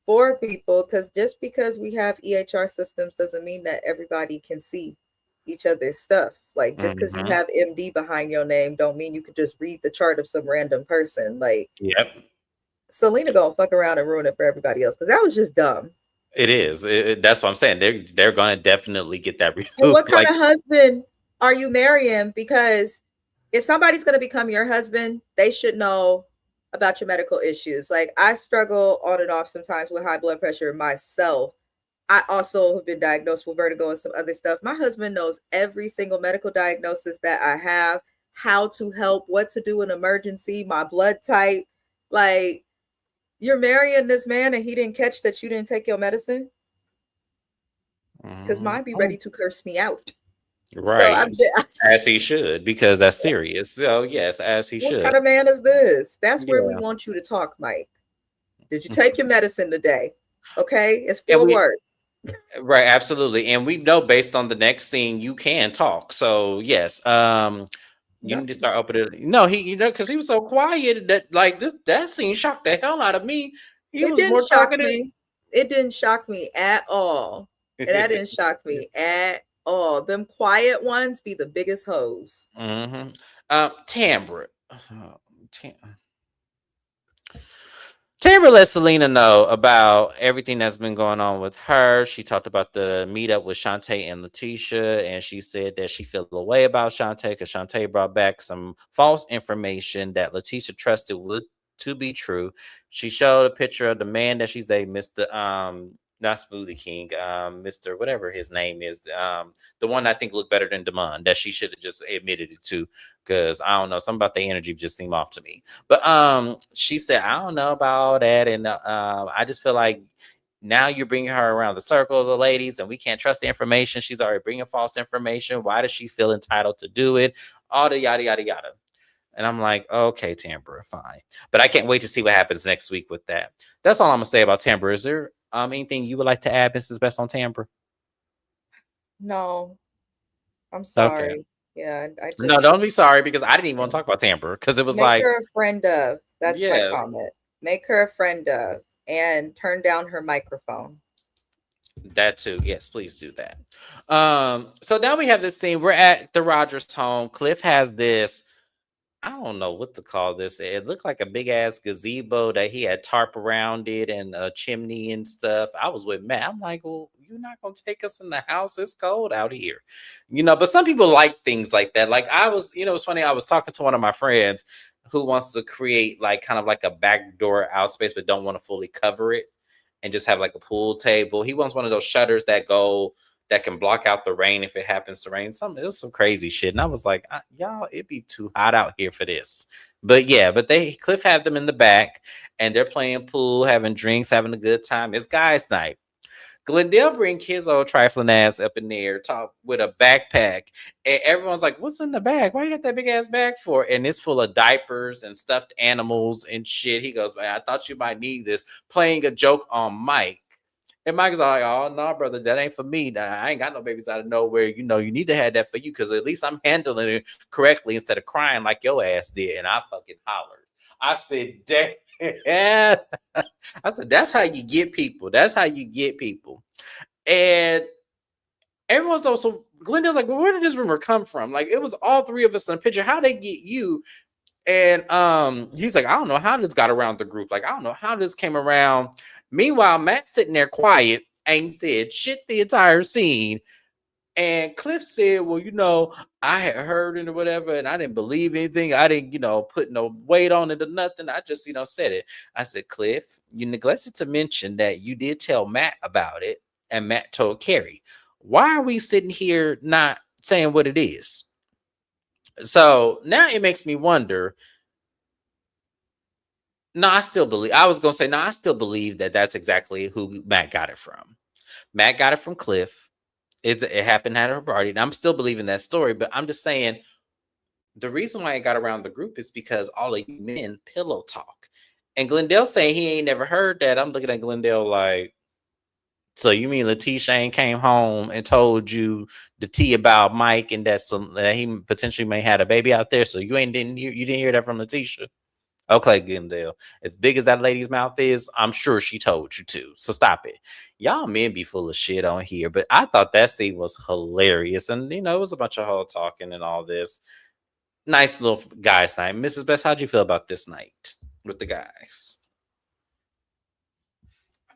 B: for people, because just because we have EHR systems doesn't mean that everybody can see each other's stuff. Like just because you
A: Mm-hmm.
B: have MD behind your name don't mean you could just read the chart of some random person. Like
A: Yep.
B: Selena gonna fuck around and ruin it for everybody else because that was just dumb.
A: It is. That's what I'm saying. They're gonna definitely get that
B: And what
A: removed.
B: kind
A: Like,
B: of husband are you marrying? Because if somebody's going to become your husband, they should know about your medical issues. Like I struggle on and off sometimes with high blood pressure myself. I also have been diagnosed with vertigo and some other stuff. My husband knows every single medical diagnosis that I have, how to help, what to do in emergency, my blood type. Like you're marrying this man and he didn't catch that you didn't take your medicine because mine be
A: mhm.
B: ready to curse me out. So
A: Right.
B: I'm just,
A: As he should, because that's serious. So yes, as he
B: what
A: should.
B: kind of man is this? That's where we
A: Yeah.
B: want you to talk, Mike. Did you take your medicine today? Okay, it's
A: And
B: four
A: we
B: words.
A: right, absolutely. And we know based on the next scene you can talk. So yes, you
B: No,
A: need to start opening. No, because he was so quiet that like that scene shocked the hell out of me. He
B: it
A: was
B: didn't
A: more
B: shock
A: talkative.
B: me. It didn't shock me at all. And that didn't shock me at all. Them quiet ones be the biggest hoes.
A: Mm-hmm. Timbre. Tamara let Selena know about everything that's been going on with her. She talked about the meetup with Shantae and Letitia, and she said that she felt a way about Shantae because Shantae brought back some false information that Letitia trusted would to be true. She showed a picture of the man that she's dating, Mr. Not Smoothie King, Mr. whatever his name is, the one I think looked better than Demond that she should have just admitted it to, because I don't know, something about the energy just seemed off to me. But she said, I don't know about that, and I just feel like now you're bringing her around the circle of the ladies, and we can't trust the information. She's already bringing false information. Why does she feel entitled to do it? All the yada yada yada. And I'm like, okay, Tambra, fine. But I can't wait to see what happens next week with that. That's all I'm gonna say about Tambra. Is there anything you would like to add, Mrs. Best on Tambra?
B: No, I'm
A: Okay.
B: sorry. Yeah, I
A: No,
B: just
A: don't be sorry because I didn't even want to talk about Tambra because it was
B: make
A: like,
B: her a friend of. That's my
A: yes,
B: comment. Make her a friend of and turn down her microphone.
A: that too. Yes, please do that. So now we have this scene. We're at the Rogers home. Cliff has this, I don't know what to call this. It looked like a big ass gazebo that he had tarp around it and a chimney and stuff. I was with Matt. I'm like, well, you're not gonna take us in the house. It's cold out here, But some people like things like that. Like I was, it's funny. I was talking to one of my friends who wants to create like kind of like a backdoor out space, but don't want to fully cover it and just have like a pool table. He wants one of those shutters that can block out the rain if it happens to rain. It was some crazy shit. And I was like, y'all, it'd be too hot out here for this. But yeah, Cliff had them in the back and they're playing pool, having drinks, having a good time. It's guys' night. Glendale bring his old trifling ass up in there, talk with a backpack, and everyone's like, "What's in the bag? Why you got that big ass bag for?" And it's full of diapers and stuffed animals and shit. He goes, "Man, I thought you might need this." Playing a joke on Mike. And Mike's like, "Oh no, brother, that ain't for me. I ain't got no babies out of nowhere. You know, you need to have that for you because at least I'm handling it correctly instead of crying like your ass did." And I fucking hollered. I said, "Damn." I said, "That's how you get people. That's how you get people." And everyone's also Glendale's like, "Well, where did this rumor come from? Like, it was all three of us in a picture. How they get you?" And he's like, "I don't know how this got around the group. Like, I don't know how this came around." Meanwhile, Matt's sitting there quiet, ain't said shit the entire scene. And Cliff said, "Well, you know, I had heard it or whatever, and I didn't believe anything. I didn't, you know, put no weight on it or nothing. I just, you know, said it." I said, "Cliff, you neglected to mention that you did tell Matt about it, and Matt told Carrie. Why are we sitting here not saying what it is?" So now it makes me wonder. No, I still believe. I was gonna say, no, I still believe that that's exactly who Matt got it from. Matt got it from Cliff. It happened at her party, and I'm still believing that story. But I'm just saying the reason why it got around the group is because all of you men pillow talk. And Glendale saying he ain't never heard that. I'm looking at Glendale like, so you mean Letitia ain't came home and told you the tea about Mike and that he potentially may had a baby out there? So you didn't hear that from Letitia? Okay, Glendale. As big as that lady's mouth is, I'm sure she told you to. So stop it. Y'all men be full of shit on here. But I thought that scene was hilarious. And, you know, it was a bunch of hoe talking and all this. Nice little guys' night. Mrs. Best, how'd you feel about this night with the guys?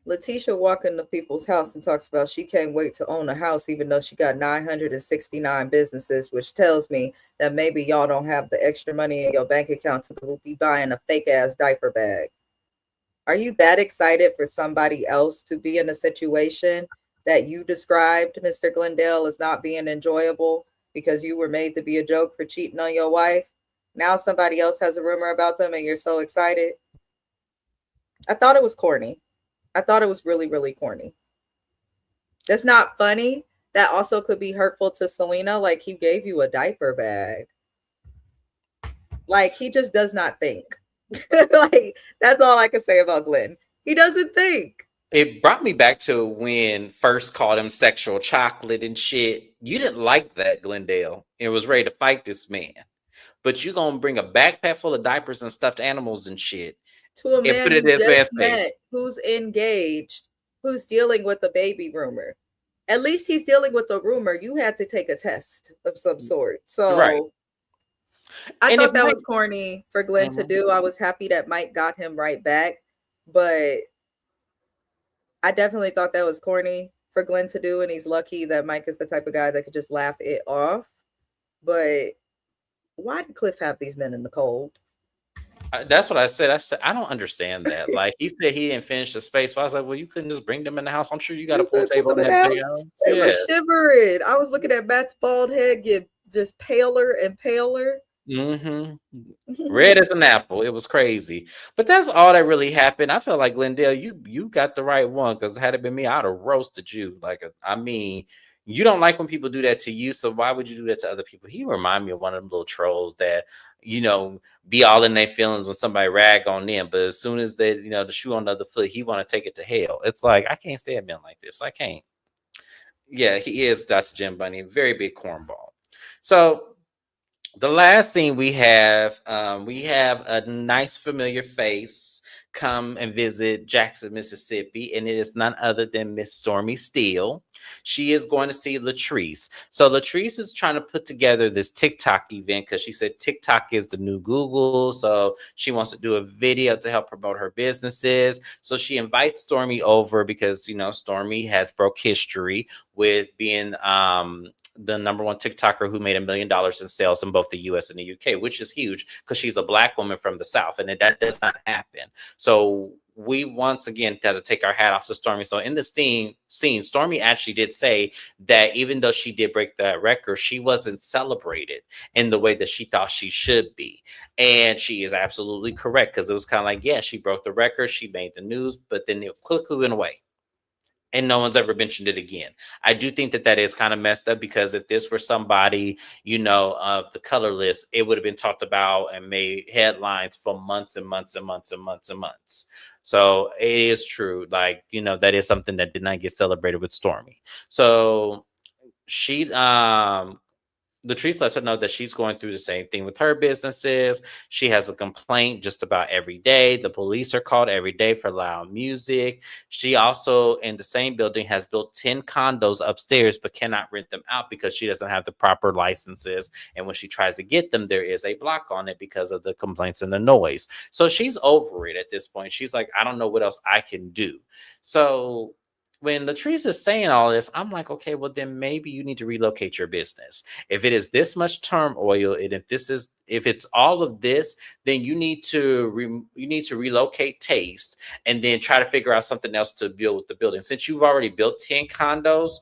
B: Letitia walk into people's house and talks about she can't wait to own a house, even though she got 969 businesses, which tells me that maybe y'all don't have the extra money in your bank account to be buying a fake ass diaper bag. Are you that excited for somebody else to be in a situation that you described, Mr. Glendale, as not being enjoyable because you were made to be a joke for cheating on your wife? Now somebody else has a rumor about them and you're so excited. I thought it was corny. I thought it was really, really corny. That's not funny. That also could be hurtful to Selena. Like, he gave you a diaper bag. Like, he just does not think. Like, that's all I can say about Glenn. He doesn't think.
A: It brought me back to when first called him sexual chocolate and shit. You didn't like that, Glendale, and was ready to fight this man. But you gonna bring a backpack full of diapers and stuffed animals and shit
B: To a
A: and
B: man
A: put it
B: you
A: in this
B: just
A: man's
B: met,
A: face.
B: who's engaged, who's dealing with a baby rumor. At least he's dealing with a rumor. You had to take a test of some sort.
A: Right.
B: So I
A: And if
B: thought that
A: Mike,
B: was corny for Glenn to
A: Mhm.
B: do. I was happy that Mike got him right back, but I definitely thought that was corny for Glenn to do, and he's lucky that Mike is the type of guy that could just laugh it off. But why did Cliff have these men in the cold?
A: That's what I said. I said I don't understand that. Like he said, he didn't finish the space. But I was like, well, you couldn't just bring them in the house. I'm sure you got a
B: You
A: pool
B: could put
A: table
B: them
A: and
B: in the
A: everything
B: house.
A: else.
B: They were
A: Yeah.
B: shivering. I was looking at Matt's bald head get just paler and paler.
A: Mm-hmm. Red as an apple. It was crazy. But that's all that really happened. I felt like Glendale, you got the right one because had it been me, I'd have roasted you. Like I mean, you don't like when people do that to you, so why would you do that to other people? He remind me of one of them little trolls that be all in their feelings when somebody rag on them, but as soon as they the shoe on the other foot, he want to take it to hell. It's like I can't stand men like this. I can't. Yeah, he is Dr. Jim Bunny, very big cornball. So the last scene we have a nice familiar face come and visit Jackson, Mississippi, and it is none other than Miss Stormy Steele. She is going to see Latrice. So Latrice is trying to put together this TikTok event because she said TikTok is the new Google. So she wants to do a video to help promote her businesses. So she invites Stormy over because Stormy has broke history with being the number one TikToker who made $1 million in sales in both the US and the UK, which is huge because she's a Black woman from the South, and that does not happen. So we once again got to take our hat off to Stormy. So in this scene, Stormy actually did say that even though she did break that record, she wasn't celebrated in the way that she thought she should be. And she is absolutely correct because it was kind of like, yeah, she broke the record, she made the news, but then it quickly went away. and no one's ever mentioned it again. I do think that that is kind of messed up, because if this were somebody, of the color list, it would have been talked about and made headlines for months and months and months and months and months. So it is true. Like, that is something that did not get celebrated with Stormy. So she Latrice lets her know that she's going through the same thing with her businesses. She has a complaint just about every day. The police are called every day for loud music. She also, in the same building, has built 10 condos upstairs, but cannot rent them out because she doesn't have the proper licenses. And when she tries to get them, there is a block on it because of the complaints and the noise. So she's over it at this point. She's like, I don't know what else I can do. So when Latrice is saying all this, I'm like, okay, well, then maybe you need to relocate your business. If it is this much turmoil, and if it's all of this, then you need to relocate Taste, and then try to figure out something else to build with the building. Since you've already built 10 condos,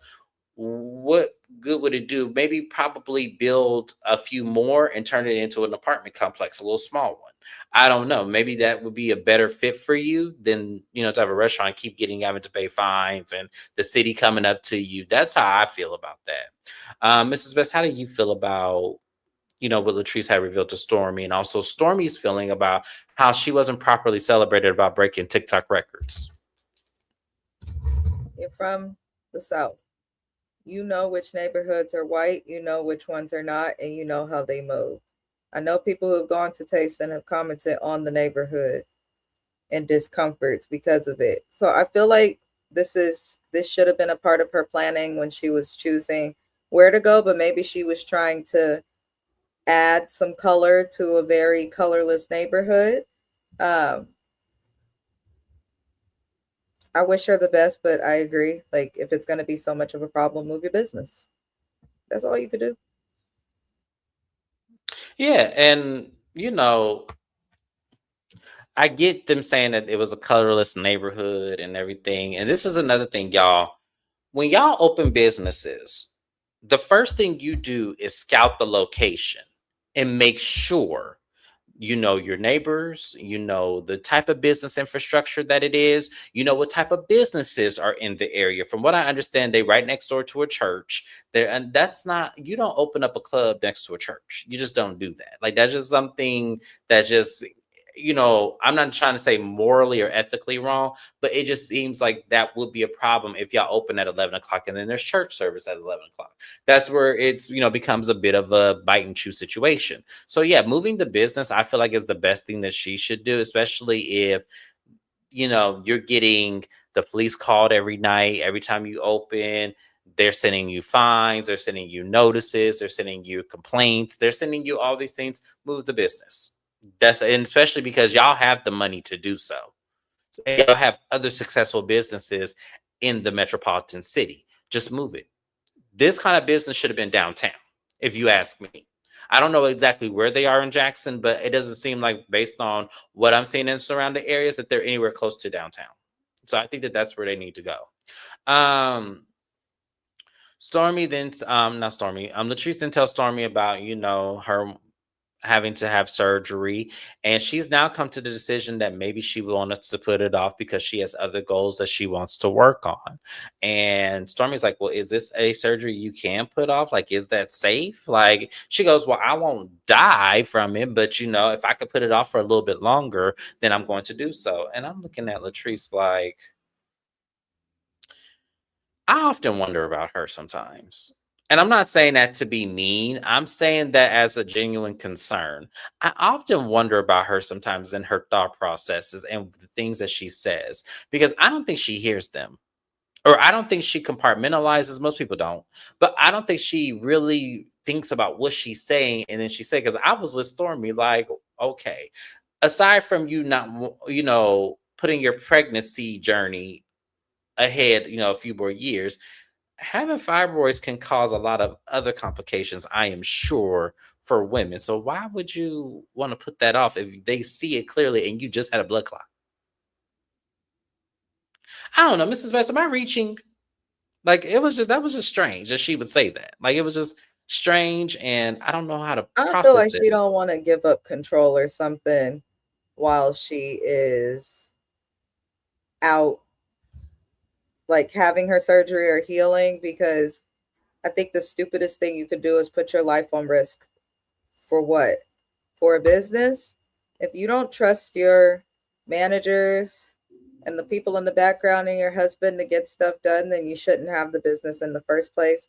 A: what good would it do? Maybe probably build a few more and turn it into an apartment complex, a little small one. I don't know. Maybe that would be a better fit for you than, to have a restaurant and keep having to pay fines and the city coming up to you. That's how I feel about that. Mrs. Best, how do you feel about, what Latrice had revealed to Stormy, and also Stormy's feeling about how she wasn't properly celebrated about breaking TikTok records?
B: You're from the South. You know which neighborhoods are white, you know which ones are not, and you know how they move. I know people who have gone to Taste and have commented on the neighborhood and discomforts because of it. So I feel like this should have been a part of her planning when she was choosing where to go, but maybe she was trying to add some color to a very colorless neighborhood. I wish her the best, but I agree. Like, if it's going to be so much of a problem, move your business. That's all you could do.
A: Yeah, and I get them saying that it was a colorless neighborhood and everything. And this is another thing, y'all. When y'all open businesses, the first thing you do is scout the location and make sure you know your neighbors, you know the type of business infrastructure that it is, you know what type of businesses are in the area. From what I understand, they right next door to a church there, and that's not, you don't open up a club next to a church. You just don't do that. Like, that's just something that just, I'm not trying to say morally or ethically wrong, but it just seems like that would be a problem if y'all open at 11 o'clock and then there's church service at 11 o'clock. That's where it's, becomes a bit of a bite and chew situation. So yeah, moving the business, I feel like, is the best thing that she should do, especially if, you're getting the police called every night, every time you open. They're sending you fines, they're sending you notices, they're sending you complaints, they're sending you all these things. Move the business. And especially because y'all have the money to do so. Y'all have other successful businesses in the metropolitan city. Just move it. This kind of business should have been downtown, if you ask me. I don't know exactly where they are in Jackson, but it doesn't seem like, based on what I'm seeing in surrounding areas, that they're anywhere close to downtown. So I think that that's where they need to go. Stormy then, not Stormy, Latrice then tells Stormy about, her having to have surgery, and she's now come to the decision that maybe she wants to put it off because she has other goals that she wants to work on. And Stormy's like, well, is this a surgery you can put off? Like, is that safe? Like, she goes, well, I won't die from it, but if I could put it off for a little bit longer, then I'm going to do so. And I'm looking at Latrice like, I often wonder about her sometimes. And I'm not saying that to be mean. I'm saying that as a genuine concern. I often wonder about her sometimes, in her thought processes and the things that she says, because I don't think she hears them, or I don't think she compartmentalizes. Most people don't, but I don't think she really thinks about what she's saying. And then she said, because I was with Stormy, like, okay, aside from you not, putting your pregnancy journey ahead, a few more years, having fibroids can cause a lot of other complications, I am sure, for women. So why would you want to put that off if they see it clearly and you just had a blood clot? I don't know, Mrs. Best, am I reaching? Like, that was just strange that she would say that. Like, it was just strange, and I don't know how to
B: I feel
A: process
B: like she
A: it.
B: don't want to give up control or something while she is out like having her surgery or healing, because I think the stupidest thing you could do is put your life on risk. For what? For a business? If you don't trust your managers and the people in the background and your husband to get stuff done, then you shouldn't have the business in the first place.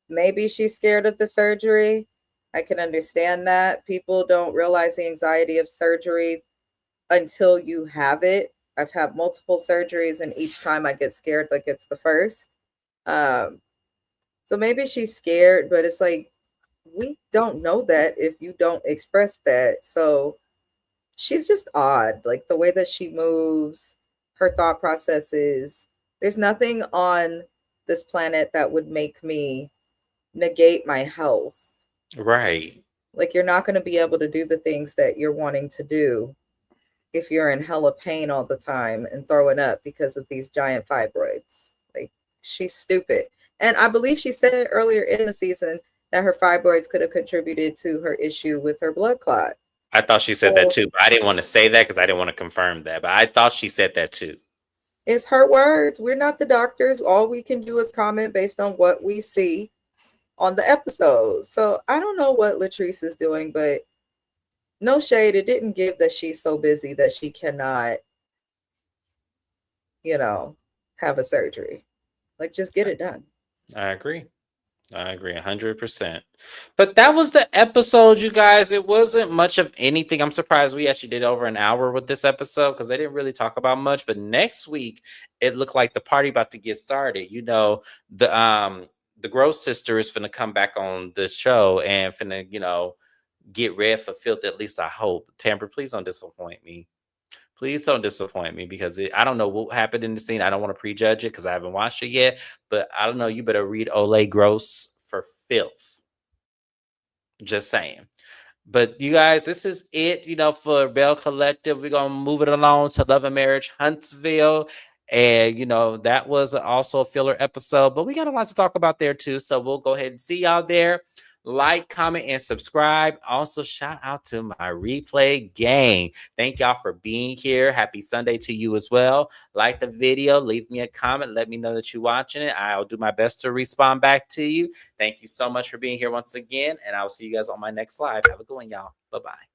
B: Maybe she's scared of the surgery. I can understand that. People don't realize the anxiety of surgery until you have it. I've had multiple surgeries, and each time I get scared like it's the first. Um, so maybe she's scared, but it's like, we don't know that if you don't express that. So she's just odd, like the way that she moves, her thought processes. There's nothing on this planet that would make me negate my health.
A: Right.
B: Like, you're not going to be able to do the things that you're wanting to do if you're in hella pain all the time and throwing up because of these giant fibroids. Like, she's stupid. And I believe she said earlier in the season that her fibroids could have contributed to her issue with her blood clot.
A: I thought she said that too, but I didn't want to say that because I didn't want to confirm that. But I thought she said that too.
B: It's her words. We're not the doctors. All we can do is comment based on what we see on the episode. So I don't know what Latrice is doing, but no shade. It didn't give that she's so busy that she cannot, have a surgery. Like, just get it done.
A: I agree. 100%. But that was the episode, you guys. It wasn't much of anything. I'm surprised we actually did over an hour with this episode because they didn't really talk about much. But next week, it looked like the party about to get started. The Gross sister is finna come back on the show and finna, get red for filth. At least I hope. Tamper, please don't disappoint me. Please don't disappoint me because I don't know what happened in the scene. I don't want to prejudge it because I haven't watched it yet. But I don't know. You better read Ole Gross for filth. Just saying. But you guys, this is it, for Belle Collective. We're going to move it along to Love and Marriage Huntsville. And, that was also a filler episode. But we got a lot to talk about there, too. So we'll go ahead and see y'all there. Like, comment, and subscribe. Also, shout out to my replay gang. Thank y'all for being here. Happy Sunday to you as well. Like the video. Leave me a comment. Let me know that you're watching it. I'll do my best to respond back to you. Thank you so much for being here once again. And I will see you guys on my next live. Have a good one, y'all. Bye-bye.